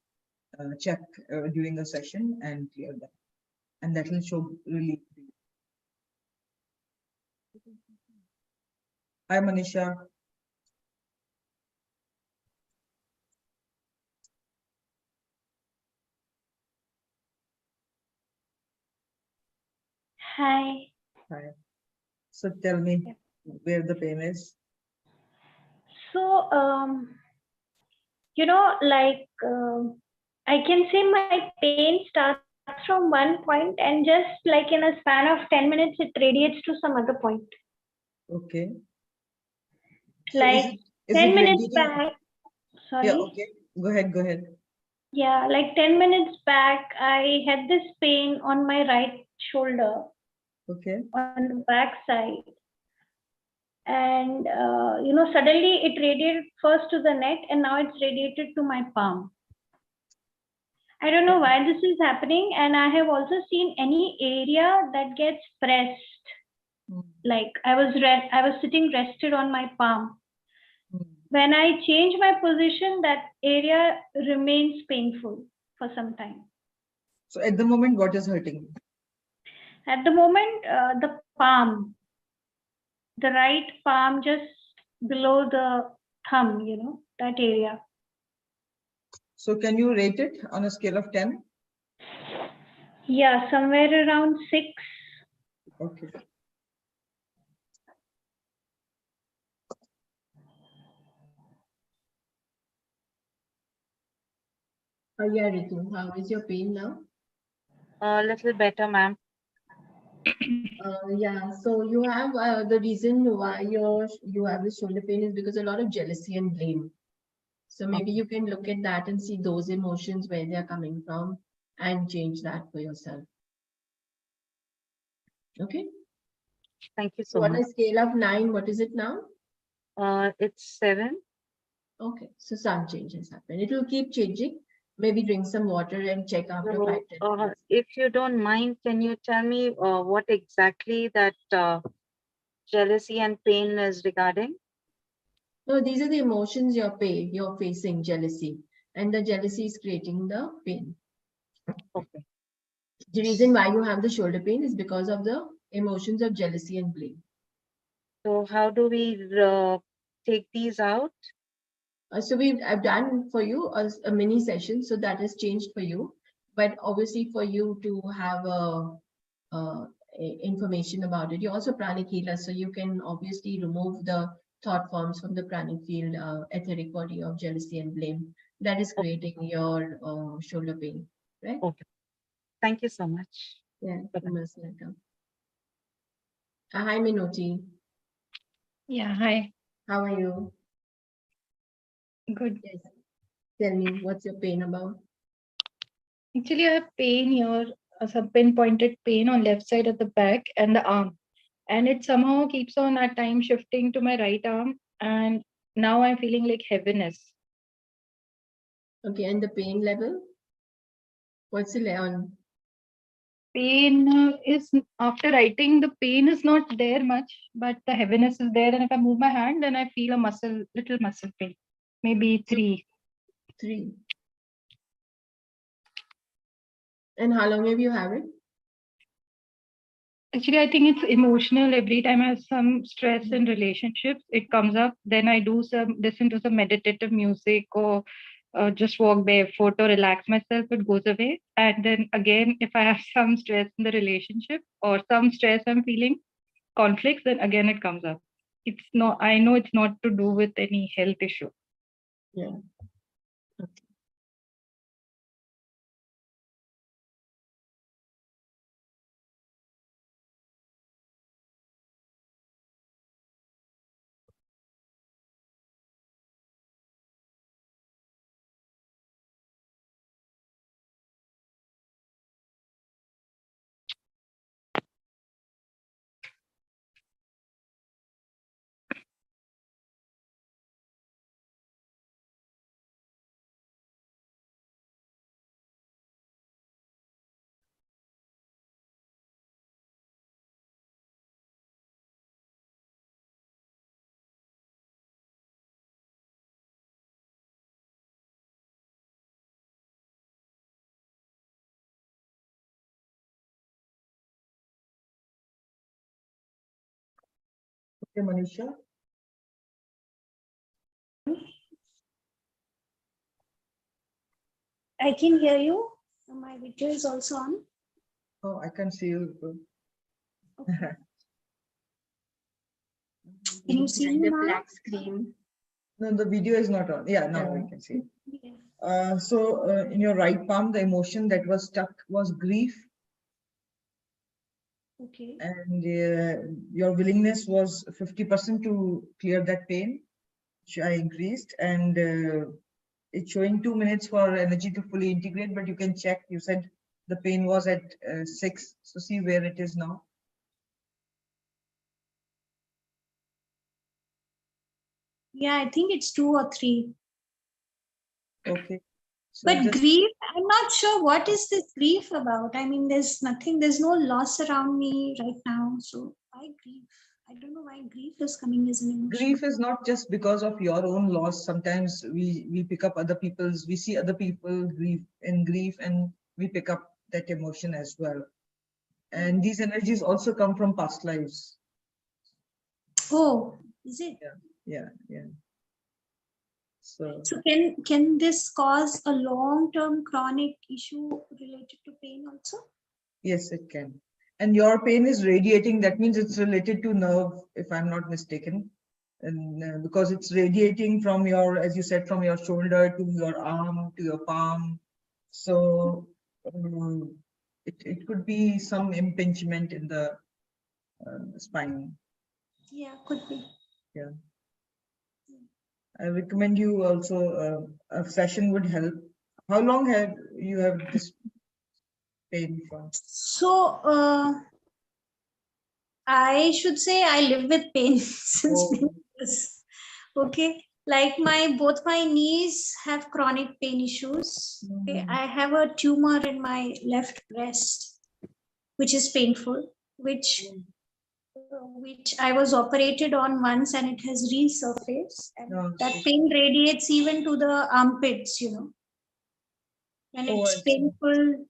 check during a session and clear that, and that will show relief. Hi, Manisha. Hi. Hi. So tell me where the pain is. So, like, I can say my pain starts from one point, and just like in a span of 10 minutes, it radiates to some other point. Okay. So Like is 10 it minutes radiating? back. Sorry. Yeah, okay. Go ahead. Yeah, like 10 minutes back, I had this pain on my right shoulder. Okay. On the back side. And, suddenly it radiated first to the neck and now it's radiated to my palm. I don't know why this is happening. And I have also seen any area that gets pressed. Like I was sitting rested on my palm. When I change my position, that area remains painful for some time. So at the moment, what is hurting? At the moment, the palm, the right palm just below the thumb, that area. So can you rate it on a scale of 10? Yeah, somewhere around 6. Okay. Yeah, Ritu, how is your pain now? A little better, ma'am. Yeah, so you have the reason why you have this shoulder pain is because a lot of jealousy and blame. So maybe you can look at that and see those emotions where they are coming from and change that for yourself. Okay. Thank you so On much. a scale of 9, what is it now? It's 7. Okay, so some changes happen. It will keep changing. Maybe drink some water and check after So, 5-10 minutes. if you don't mind, can you tell me what exactly that jealousy and pain is regarding? No, these are the emotions you're facing, jealousy. And the jealousy is creating the pain. Okay. The reason why you have the shoulder pain is because of the emotions of jealousy and blame. So how do we take these out? So I've done for you a mini session, so that has changed for you. But obviously for you to have information about it, you're also pranic healer, so you can obviously remove the thought forms from the pranic field, etheric body of jealousy and blame that is creating your shoulder pain, right? Okay. Thank you so much. Yeah, you're most welcome. Hi, Minoti. Yeah, hi. How are you? Good. Yes. Tell me, what's your pain about? Actually, I have pain here, some pinpointed pain on left side of the back and the arm. And it somehow keeps on at time shifting to my right arm. And now I'm feeling like heaviness. Okay, and the pain level? What's the level? Pain is, after writing, the pain is not there much, but the heaviness is there. And if I move my hand, then I feel a little muscle pain. Maybe 3. 3. And how long have you had it? Actually, I think it's emotional. Every time I have some stress in relationships, it comes up. Then I listen to some meditative music or just walk barefoot or relax myself. It goes away. And then again, if I have some stress in the relationship or some stress I'm feeling, conflicts, then again it comes up. It's not. I know it's not to do with any health issue. Yeah. Okay, Manisha. I can hear you. My video is also on. Oh, I can see you. Can you see the now? black screen? No, the video is not on. Yeah, now we can see. So in your right palm, the emotion that was stuck was grief. Okay. And your willingness was 50% to clear that pain, which I increased. And it's showing 2 minutes for energy to fully integrate, but you can check. You said the pain was at 6. So see where it is now. Yeah, I think it's 2 or 3. Okay. So But just, grief, I'm not sure what is this grief about. I mean, there's nothing, there's no loss around me right now. So why grief? I don't know why grief is coming as an emotion. grief is not just because of your own loss. Sometimes we pick up other people's, we see other people grief and we pick up that emotion as well. And these energies also come from past lives. Oh, is it? Yeah. So can this cause a long-term chronic issue related to pain also? yes, it can. And your pain is radiating. That means it's related to nerve, if I'm not mistaken. And because it's radiating from your, as you said, from your shoulder to your arm to your palm. So it could be some impingement in the spine. Yeah, could be. Yeah. I recommend you also a session would help. How long have you have this pain for? So I should say I live with pain since many years. Okay, like both my knees have chronic pain issues. Okay, I have a tumor in my left breast, which is painful, which I was operated on once, and it has resurfaced. And that pain radiates even to the armpits, and it's painful.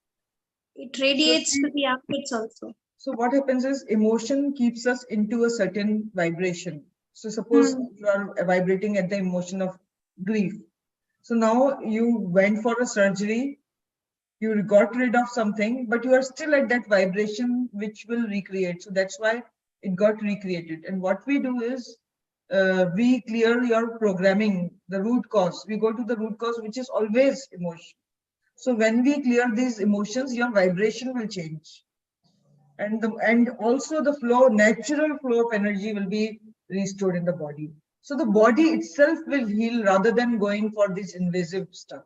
It radiates to the armpits also. So what happens is emotion keeps us into a certain vibration. So suppose you are vibrating at the emotion of grief. So now you went for a surgery, you got rid of something, but you are still at that vibration which will recreate. So that's why it got recreated. And what we do is we clear your programming, the root cause. We go to the root cause, which is always emotion. So when we clear these emotions, your vibration will change. And also the flow, natural flow of energy will be restored in the body. So the body itself will heal rather than going for this invasive stuff.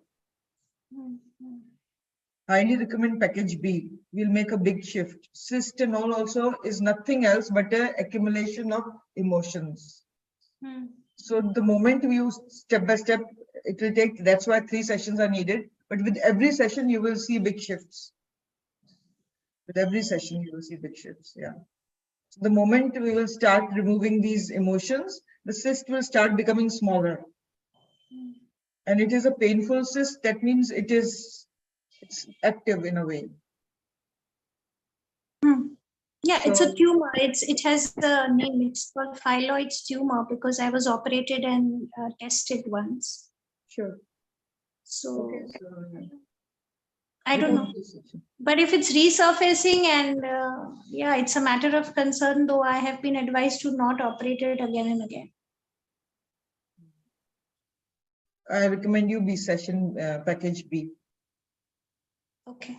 Highly recommend package B. We'll make a big shift. Cyst and all also is nothing else but an accumulation of emotions. So the moment we use step by step, it will take, that's why 3 sessions are needed. But with every session, you will see big shifts. With every session, you will see big shifts. Yeah. So the moment we will start removing these emotions, the cyst will start becoming smaller. And it is a painful cyst. That means it's active in a way. Yeah, it's a tumor. It has the name. It's called phylloid tumor because I was operated and tested once. Sure. So I don't know. But if it's resurfacing and yeah, it's a matter of concern, though I have been advised to not operate it again and again. I recommend you B session package B. Okay.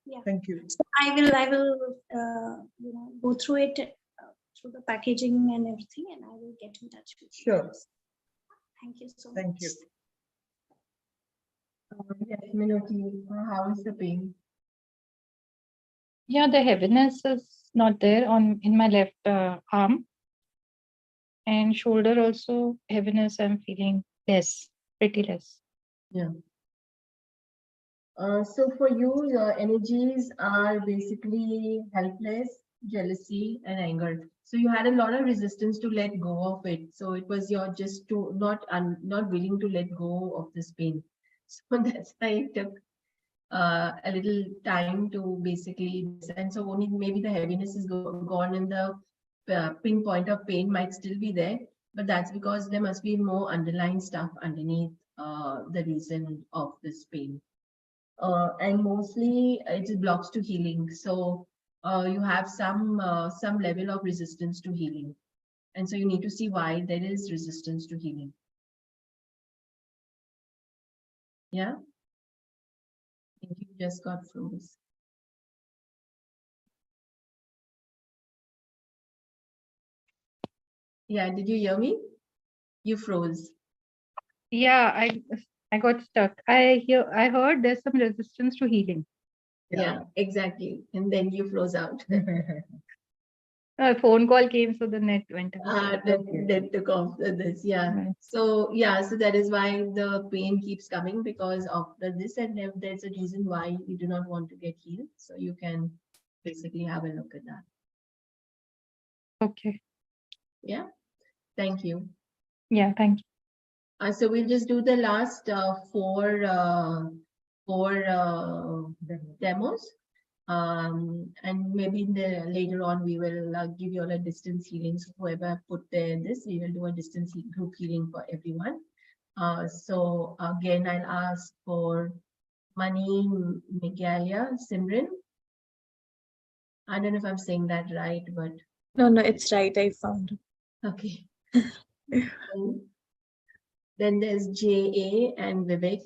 Yeah. Thank you. So I will go through it through the packaging and everything, and I will get in touch with you. Sure. Thank you so much. Thank you. Yes, Minoti, how is the pain? Yeah, the heaviness is not there in my left arm, and shoulder also heaviness. I'm feeling less, pretty less. Yeah. So for you, your energies are basically helpless, jealousy, and anger. So you had a lot of resistance to let go of it. So it was your just to not willing to let go of this pain. So that's why it took a little time to basically, and so only maybe the heaviness is gone and the pinpoint of pain might still be there, but that's because there must be more underlying stuff underneath the reason of this pain. And mostly it blocks to healing. So you have some level of resistance to healing. And so you need to see why there is resistance to healing. Yeah? I think you just got froze. Yeah, did you hear me? You froze. Yeah, I got stuck. I heard there's some resistance to healing. Yeah, exactly. And then you froze out. A phone call came, so the net went out. Then took off this. Yeah. Right. So yeah, so that is why the pain keeps coming, because of this, and then there's a reason why you do not want to get healed. So you can basically have a look at that. Okay. Yeah. Thank you. Yeah, thank you. So we'll just do the last four demos. And maybe later on we will give you all a distance healing. So whoever put this, we will do a distance group healing for everyone. So again, I'll ask for Mani, Migalia, Simran. I don't know if I'm saying that right, but No, it's right. I found it. okay. Then there's J.A. and Vivek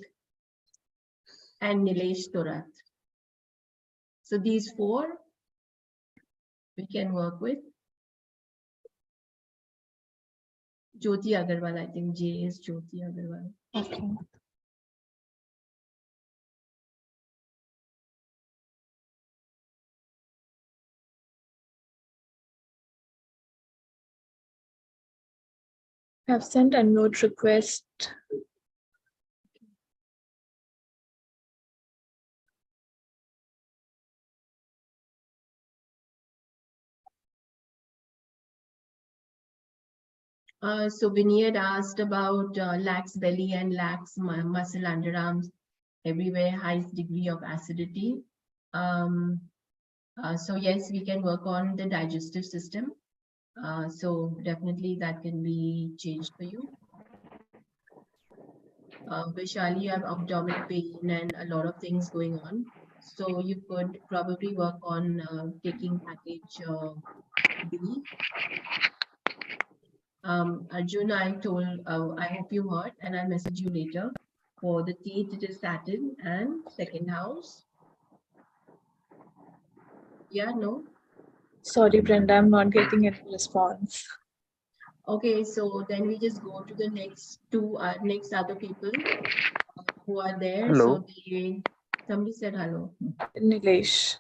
and Nilesh Thorat. So these four we can work with. Jyoti Agarwal, I think J is Jyoti Agarwal. Okay. I've sent a note request. So Vinny had asked about lax belly and lax muscle underarms, everywhere, highest degree of acidity. So yes, we can work on the digestive system. So definitely that can be changed for you. Vishali, you have abdominal pain and a lot of things going on. So you could probably work on taking package B. Arjun, I told, I hope you heard, and I'll message you later. For the teeth, it is Saturn and second house. Yeah, no? Sorry, Brenda, I'm not getting any response. Okay, so then we just go to the next two, next other people who are there. Hello. So somebody said hello. Nilesh.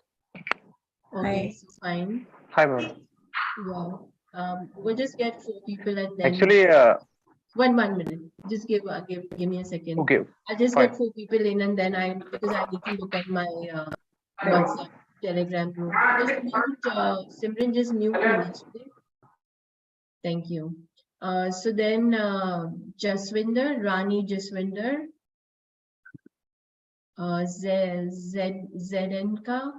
Okay, Hi. so fine. Hi, ma'am. Yeah. We'll just get 4 people and then Actually, one minute. Just give me a second. okay. I'll just fine. get 4 people in, and then because I need to look at my WhatsApp Telegram group. Just mute Simran, just mute Nilesh, okay? Thank you. So then Jaswinder, Rani Jaswinder, Zedenka,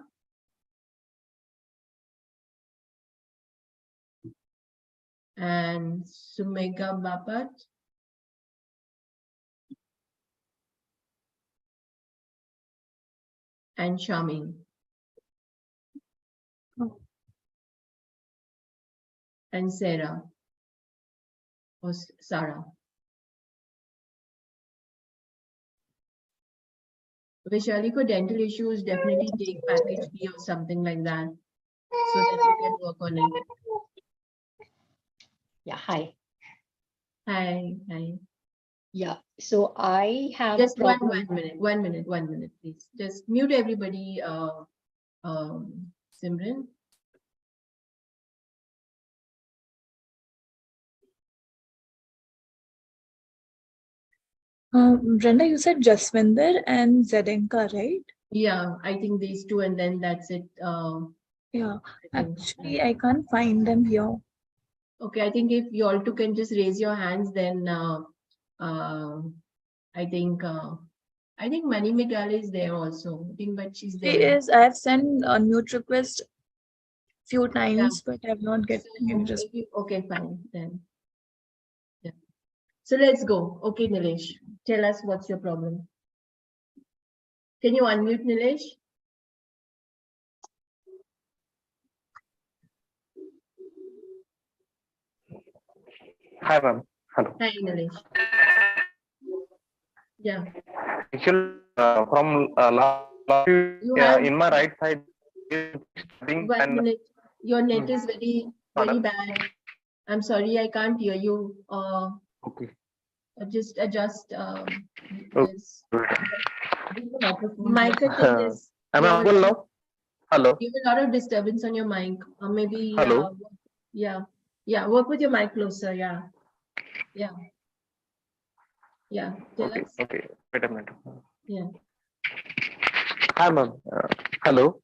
and Sumega Bapat. And Shamin. Oh. And Sarah. Or Sarah. Vishali, for dental issues, definitely take package B or something like that, so that you can work on it. Yeah, hi. Hi. Yeah, so I have Just one minute, please. Just mute everybody, Simran. Brenda, you said Jaswinder and Zedenka, right? Yeah, I think these two, and then that's it. Yeah, actually, I can't find them here. Okay, I think if you all two can just raise your hands, then I think Mani Megal is there also. I think, but she's there. She is. I have sent a note request few times, but I have not get any response. Okay, fine then. Yeah. So let's go. Okay, Nilesh, tell us what's your problem. Can you unmute, Nilesh? Hi, ma'am. Hello. Hi, Nilesh. Yeah. Actually, from last in my right side, One minute. Your net is very bad. I'm sorry, I can't hear you. Okay. just adjust Okay. this. Mic thing is Am I audible now? Hello. you have a lot of disturbance on your mic. Or maybe Hello. yeah, work with your mic closer. Yeah. Tell Okay. us. Okay. Wait a minute. Yeah. Hi, ma'am. Hello.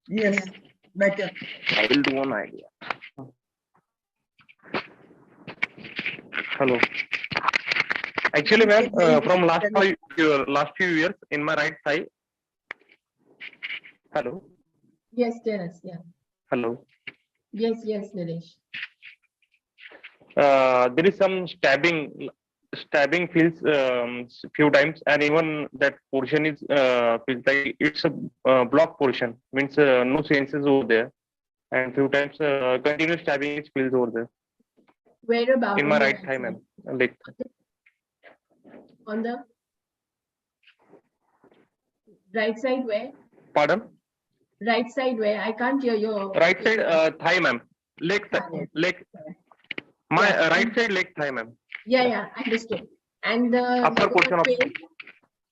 Yes, better. I will do one idea. Hello. Actually, ma'am, from last few years in my right side. Hello. Yes, tell us. Yeah. Hello. Yes, Nilesh. There is some stabbing feels few times, and even that portion is feels like it's a block portion, means no senses over there, and few times continuous stabbing is feels over there Where about in on my the right thigh, ma'am. Like on the right side where? pardon? Right side where? I can't hear your Right side thigh, ma'am. Leg. My right side leg thigh, ma'am. Yeah, understood. And the Upper portion of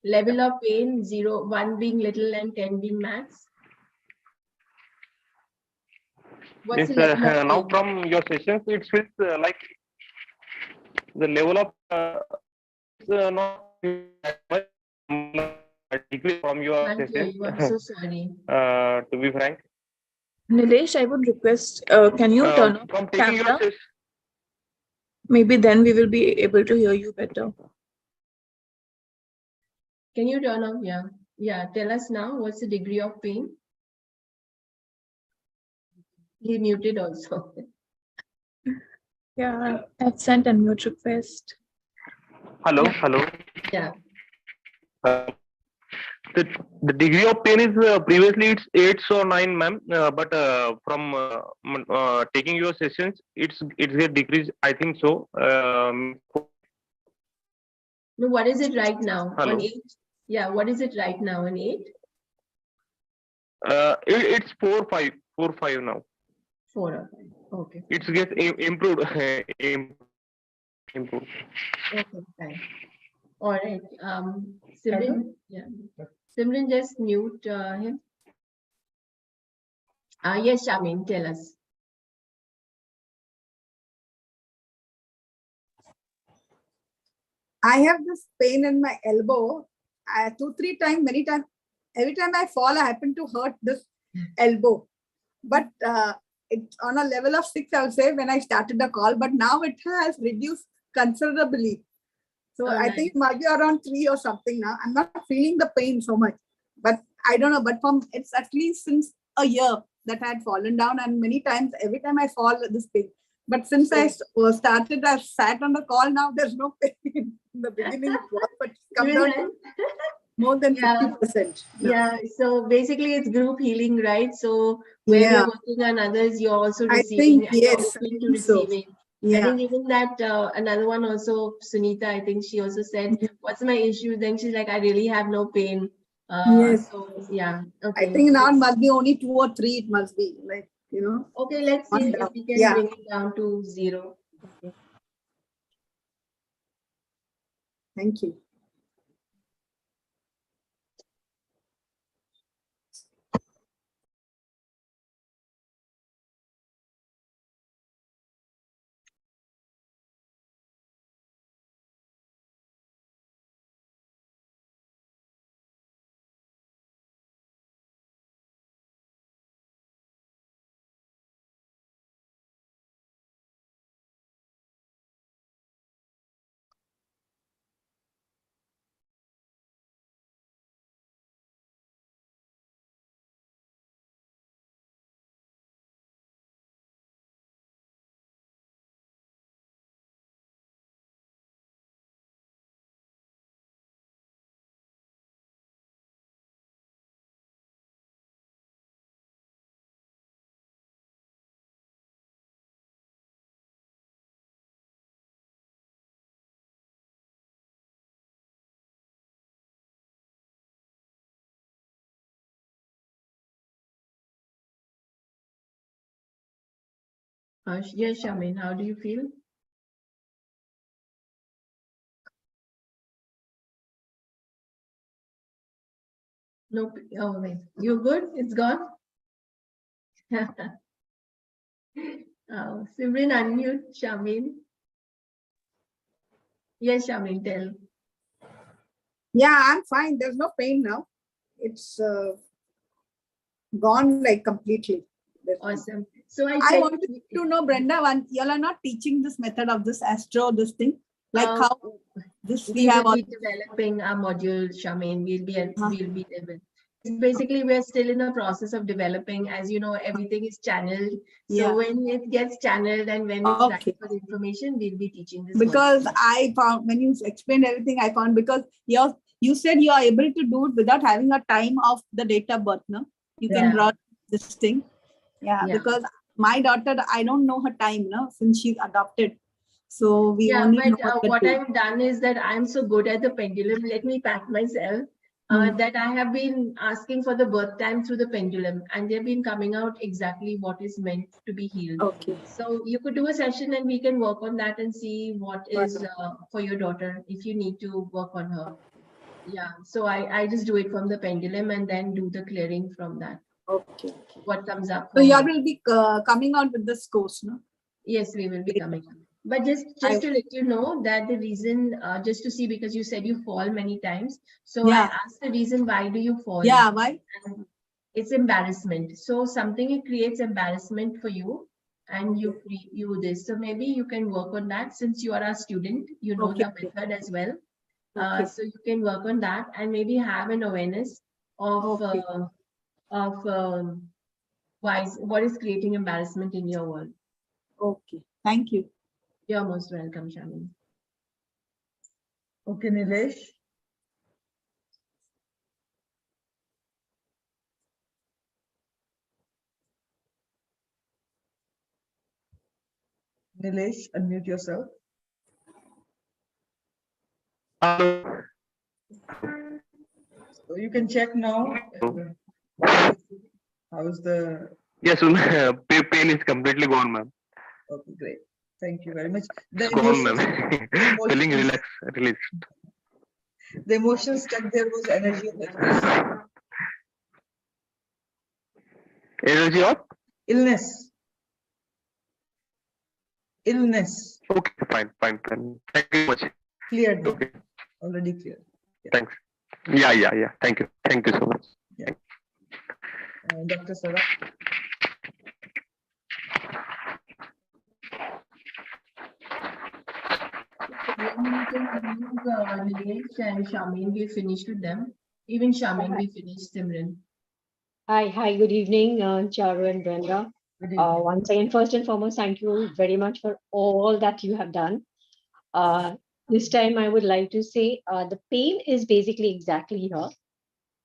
level of pain, 0, 1 being little and 10 being max. What's the means level of now pain? from your sessions it feels like the level of not that much decrease from your sessions. I'm so sorry. To be frank. Nilesh, I would request, can you turn on from the taking camera? your Maybe then we will be able to hear you better. Can you turn on? Yeah. Tell us now. What's the degree of pain? He muted also. Yeah, I've sent a mute request. Hello. Yeah. The degree of pain is previously it's 8 or 9, ma'am. But from taking your sessions, it's a decrease. I think so. No, what is it right now? Hello. On 8? Yeah, what is it right now on 8? It's 4-5 now. 4 or 5. Okay. It's get improved. Improved. Okay, fine. All right. Simran, Simran, just mute him. Yes, Shamin, tell us. I have this pain in my elbow. 2-3 times, many times. Every time I fall, I happen to hurt this elbow. But it's on a level of 6, I would say, when I started the call. But now it has reduced considerably. So I think it might be around 3 or something now. I'm not feeling the pain so much. But I don't know. But it's at least since a year that I had fallen down. And many times, every time I fall, this pain. But since I started, I sat on the call now, there's no pain. In the beginning, it was, but it's come down to more than 50%. Yeah, so basically it's group healing, right? So where you're working on others, you're also receiving and you're open to receiving. I think even that another one also, Sunita, I think she also said, what's my issue? Then she's like, I really have no pain. Yes. So yeah, okay. I think now it must be only 2 or 3, it must be like, Okay, let's see if we can bring it down to 0. Okay. Thank you. Yes, Shamin, how do you feel? No, oh wait, you good? It's gone? Simran, unmute, Shamin. Yes, Shamin, tell. Yeah, I'm fine. There's no pain now. It's gone like completely. Awesome. So I wanted to know, Brenda, y'all are not teaching this method of this this thing, like how this we will be developing our module, Shamin. We'll be able. Basically, we're still in the process of developing. As you know, everything is channeled. So when it gets channeled and when it's right for the information, we'll be teaching this. Because I found when you explained everything, I found because you said you are able to do it without having a time of the date of birth. No, you can run this thing. Yeah, because my daughter, I don't know her time now since she's adopted. So we only know what I've done is that I'm so good at the pendulum. Let me pat myself. That I have been asking for the birth time through the pendulum, and they've been coming out exactly what is meant to be healed. Okay. So you could do a session and we can work on that and see what is for your daughter if you need to work on her. Yeah. So I just do it from the pendulum and then do the clearing from that. Okay. What comes up. So y'all will be coming out with this course, no? Yes, we will be coming up. But just to let you know that the reason, just to see, because you said you fall many times. So I asked the reason, why do you fall? Yeah, why? And it's embarrassment. So something it creates embarrassment for you and you this. So maybe you can work on that since you are a student, you know the method as well. So you can work on that and maybe have an awareness of what is creating embarrassment in your world. Okay, thank you. You're most welcome, Shamin. Okay, Nilesh. Nilesh, unmute yourself. So you can check now. How's the... Yes, pain is completely gone, ma'am. Okay, great. Thank you very much. It's gone, ma'am. Feeling relaxed, released. The emotion stuck there was energy of illness. Energy of? Illness. Illness. Okay, fine. Thank you much. Cleared. Okay. Already cleared. Yeah. Thanks. Yeah. Thank you so much. Yeah. Dr. Sarah. Nilesh and Shamin, we finished with them. Even Shamin, we finished Simran. Hi, good evening, Charu and Brenda. Once again, first and foremost, thank you very much for all that you have done. This time, I would like to say the pain is basically exactly here.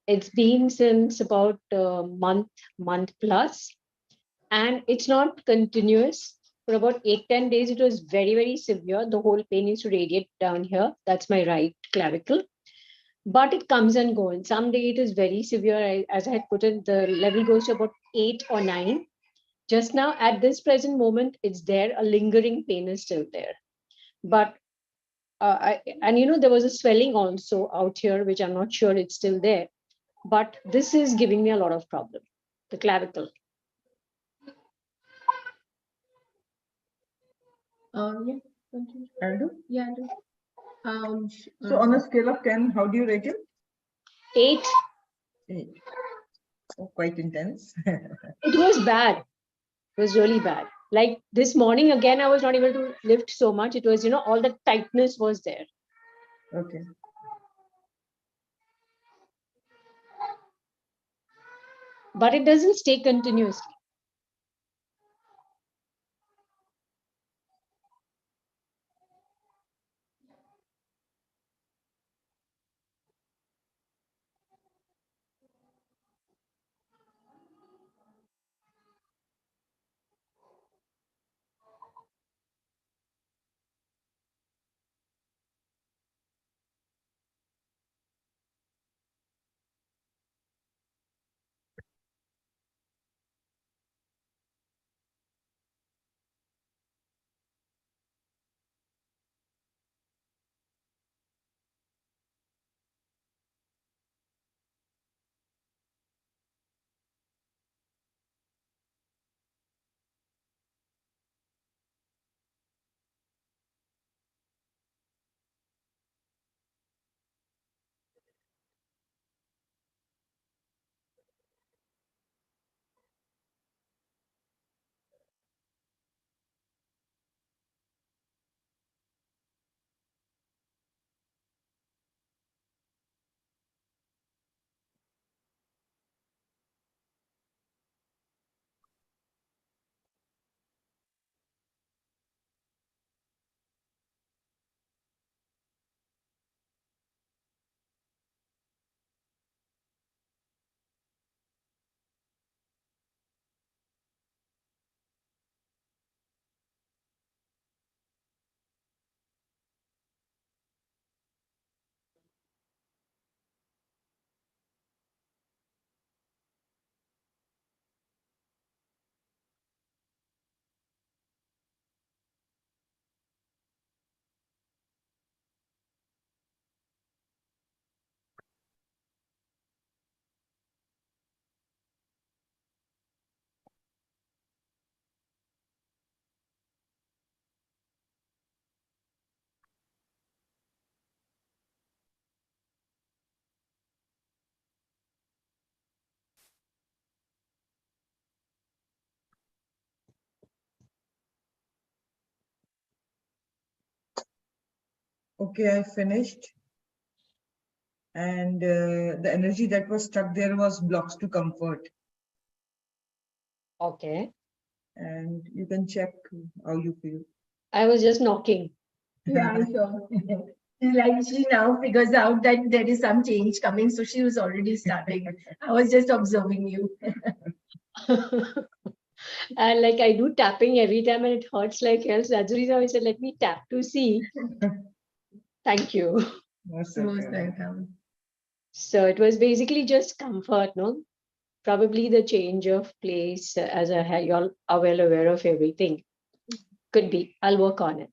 It's been since about a month plus, and it's not continuous. For about 8-10 days, it was very, very severe. The whole pain used to radiate down here. That's my right clavicle. But it comes and goes. And some day it is very severe. As I had put it, the level goes to about 8 or 9. Just now, at this present moment, it's there. A lingering pain is still there. But, there was a swelling also out here, which I'm not sure it's still there. But this is giving me a lot of problem, the clavicle. Yeah, continue. I'll do? Yeah, I'll do. So on a scale of 10, how do you rate it? 8. 8. Oh, quite intense. It was bad. It was really bad. Like this morning, again, I was not able to lift so much. It was, all the tightness was there. Okay. But it doesn't stay continuously. Okay, I finished. And the energy that was stuck there was blocks to comfort. Okay. And you can check how you feel. I was just knocking. Yeah, sure. Like she now figures out that there is some change coming, so she was already starting. I was just observing you. And like I do tapping every time and it hurts like hell. So that's the reason I said, let me tap to see. Thank you. Most welcome. So it was basically just comfort, no? Probably the change of place, as you all are well aware of everything. Could be. I'll work on it.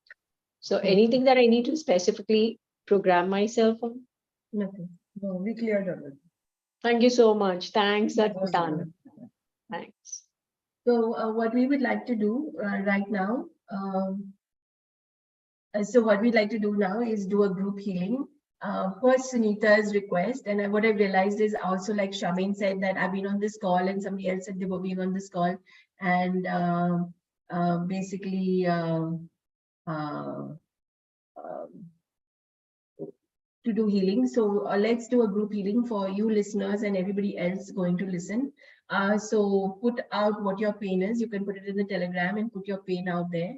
So anything that I need to specifically program myself on? Nothing. No, we cleared everything. Thank you so much. Thanks. That's Most done. welcome. Thanks. So what we would like to do right now, so what we'd like to do now is do a group healing. Per Sunita's request, and what I've realized is also, like Shamin said, that I've been on this call and somebody else said they were being on this call, and basically to do healing. So let's do a group healing for you listeners and everybody else going to listen. So put out what your pain is. You can put it in the Telegram and put your pain out there.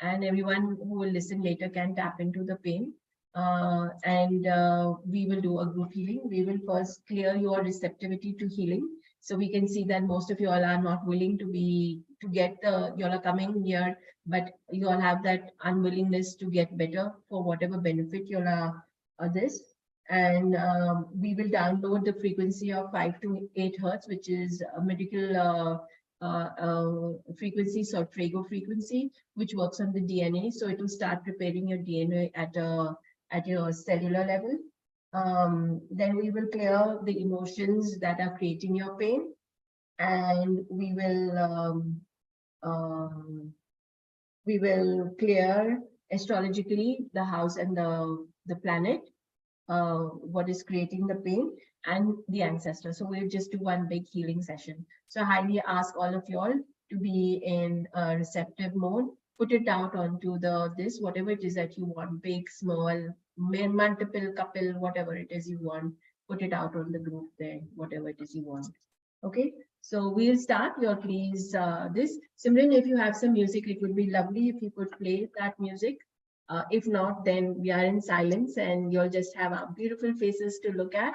And everyone who will listen later can tap into the pain. We will do a group healing. We will first clear your receptivity to healing. So we can see that most of you all are not willing to get you all are coming here, but you all have that unwillingness to get better for whatever benefit you all are this. And we will download the frequency of 5 to 8 hertz, which is a medical frequency, so Trago frequency, which works on the DNA. So it will start preparing your DNA at your cellular level. Then we will clear the emotions that are creating your pain, and we will clear astrologically the house and the planet, what is creating the pain, and the ancestor. So we'll just do one big healing session. So I highly ask all of y'all to be in a receptive mode. Put it out onto this, whatever it is that you want, big, small, multiple, couple, whatever it is you want. Put it out on the group there, whatever it is you want. Okay, so we'll start. Your please this. Simran, if you have some music, it would be lovely if you could play that music. If not, then we are in silence and you'll just have our beautiful faces to look at,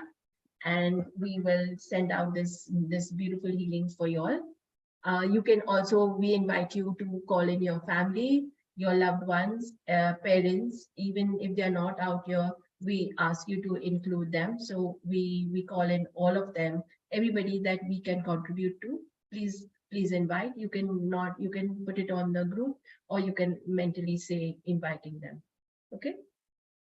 and we will send out this beautiful healing for you all. You can also, we invite you to call in your family, your loved ones, parents, even if they're not out here, we ask you to include them. So we call in all of them, everybody that we can contribute to. Please invite. You can put it on the group, or you can mentally say inviting them. Okay.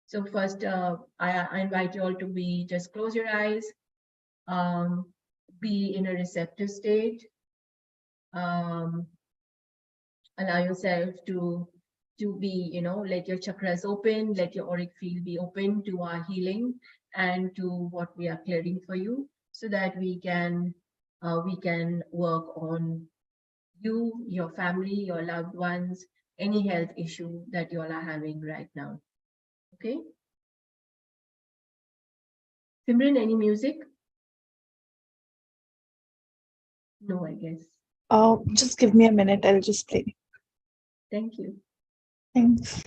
So first, I invite you all to just close your eyes, be in a receptive state. Allow yourself to be, let your chakras open, let your auric field be open to our healing and to what we are clearing for you, so that we can work on you, your family, your loved ones, any health issue that you all are having right now. Okay. Simran, any music? No, I guess. Just give me a minute. I'll just play. Thank you. Thanks.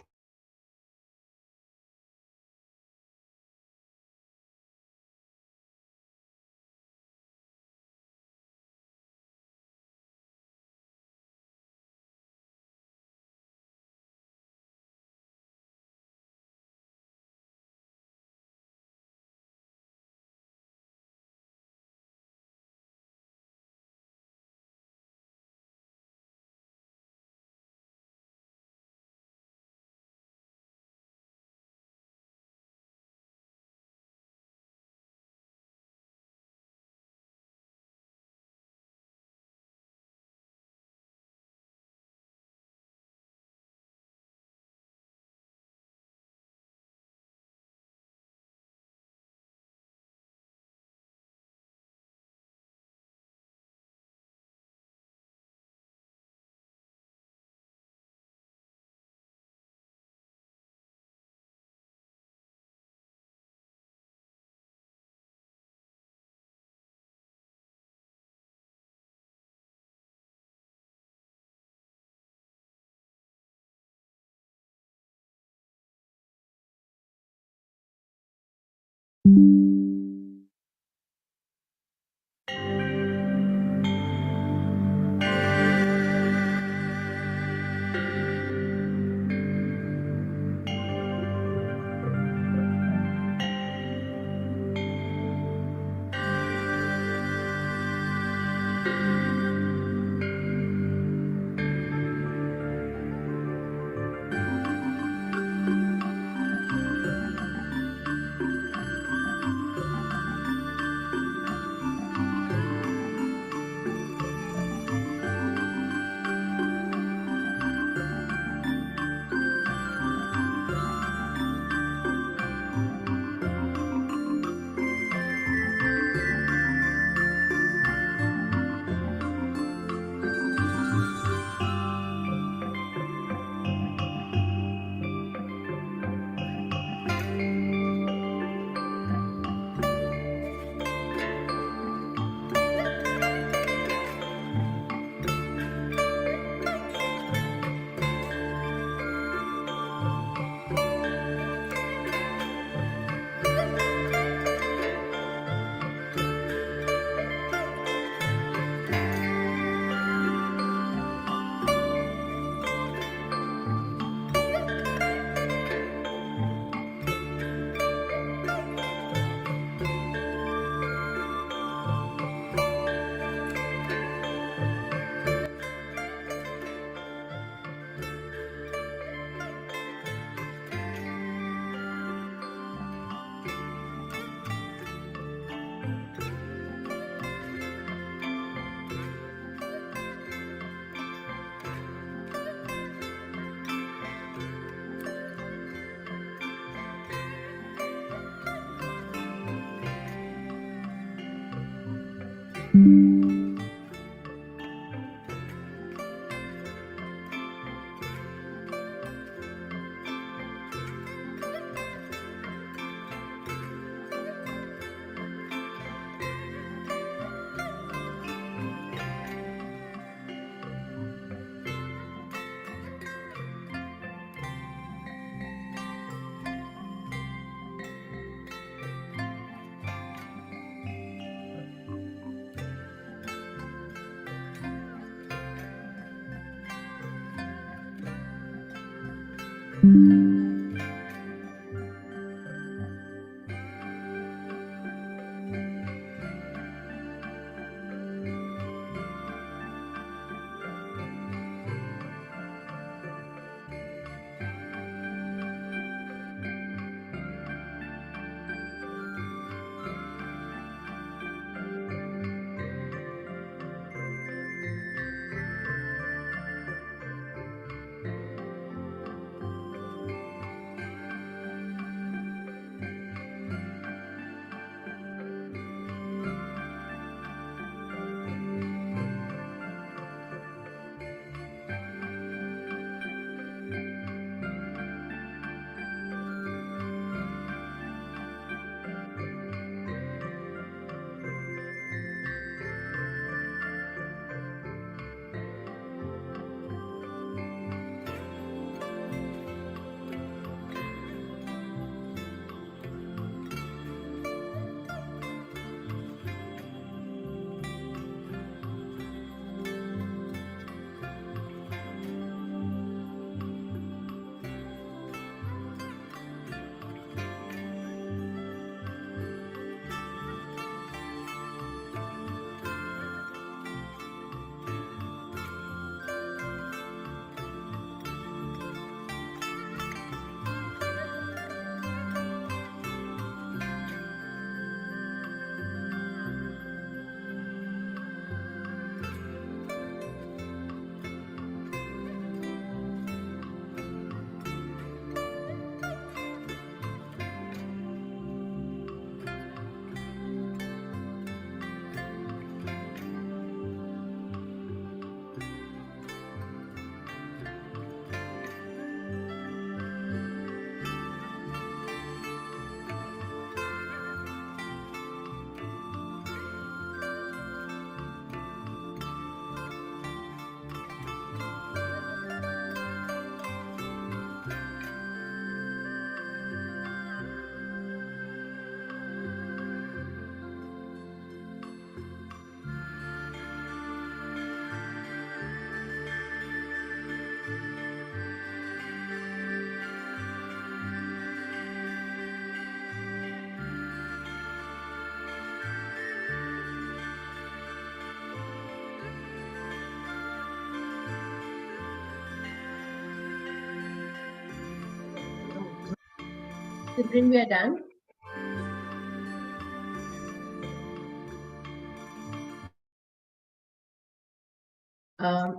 Considering we are done.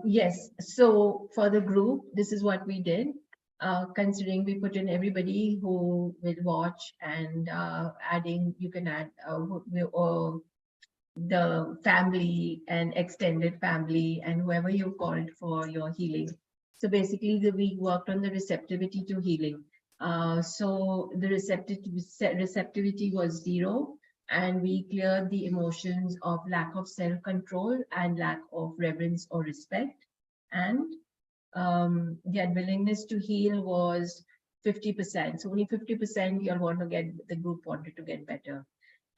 Yes, so for the group, this is what we did. Considering we put in everybody who will watch and adding, you can add the family and extended family and whoever you called for your healing. So basically we worked on the receptivity to healing. So the receptivity was 0, and we cleared the emotions of lack of self-control and lack of reverence or respect. And the unwillingness to heal was 50%. So only 50% you'll want to get, the group wanted to get better.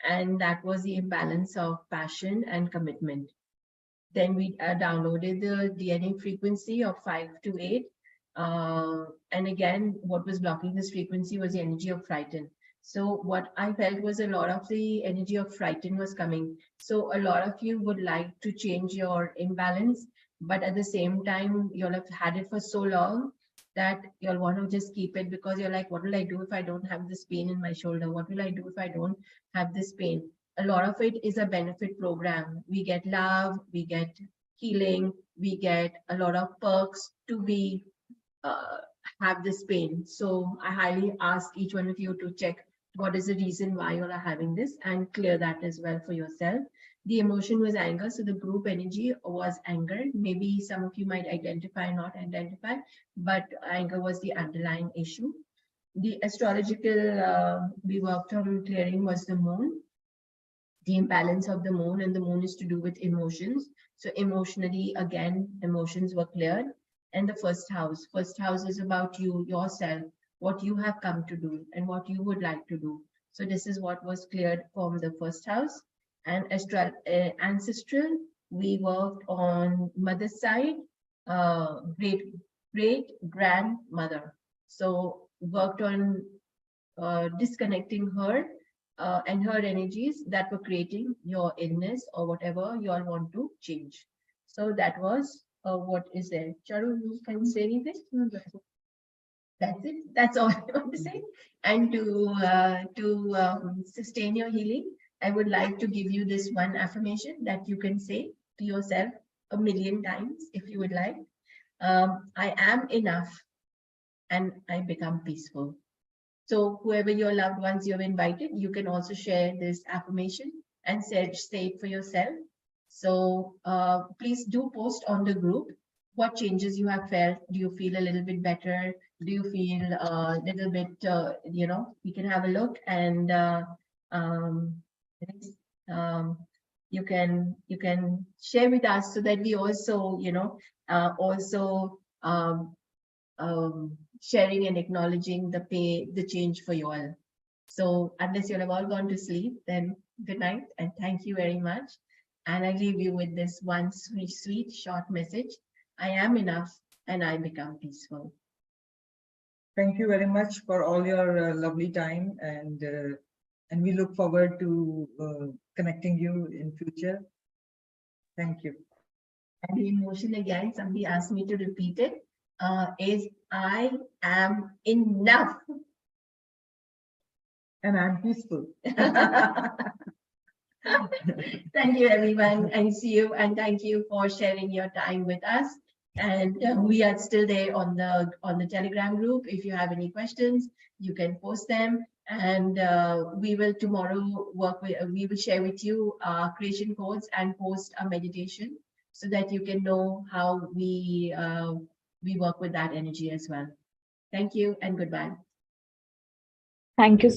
And that was the imbalance of passion and commitment. Then we downloaded the DNA frequency of 5 to 8. And again, what was blocking this frequency was the energy of frighten. So what I felt was a lot of the energy of frighten was coming. So a lot of you would like to change your imbalance, but at the same time, you'll have had it for so long that you'll want to just keep it, because you're like, what will I do if I don't have this pain in my shoulder? What will I do if I don't have this pain? A lot of it is a benefit program. We get love, we get healing, we get a lot of perks to be have this pain. So I highly ask each one of you to check what is the reason why you are having this and clear that as well for yourself. The emotion was anger, so the group energy was anger. Maybe some of you might identify, not identify, but anger was the underlying issue. The astrological we worked on clearing was the moon, the imbalance of the moon, and the moon is to do with emotions. So emotionally, again, emotions were cleared. And the first house is about you, yourself, what you have come to do and what you would like to do. So this is what was cleared from the first house. And ancestral, we worked on mother's side, great grandmother. So worked on disconnecting her and her energies that were creating your illness or whatever you all want to change. So that was what is there. Charu, you can say anything? That's it. That's all I want to say. And to sustain your healing, I would like to give you this one affirmation that you can say to yourself 1,000,000 times if you would like. I am enough and I become peaceful. So whoever your loved ones you have invited, you can also share this affirmation and say it for yourself. So please do post on the group what changes you have felt. Do you feel a little bit better? Do you feel a little bit, we can have a look, and you can share with us so that we also, sharing and acknowledging the change for you all. So unless you have all gone to sleep, then good night and thank you very much. And I leave you with this one sweet short message. I am enough and I become peaceful. Thank you very much for all your lovely time, and we look forward to connecting you in future. Thank you. And the emotion again, somebody asked me to repeat it, is I am enough. And I'm peaceful. Thank you, everyone, and see you. And thank you for sharing your time with us. And we are still there on the Telegram group. If you have any questions, you can post them. And we will tomorrow we will share with you creation codes and post a meditation so that you can know how we work with that energy as well. Thank you and goodbye. Thank you so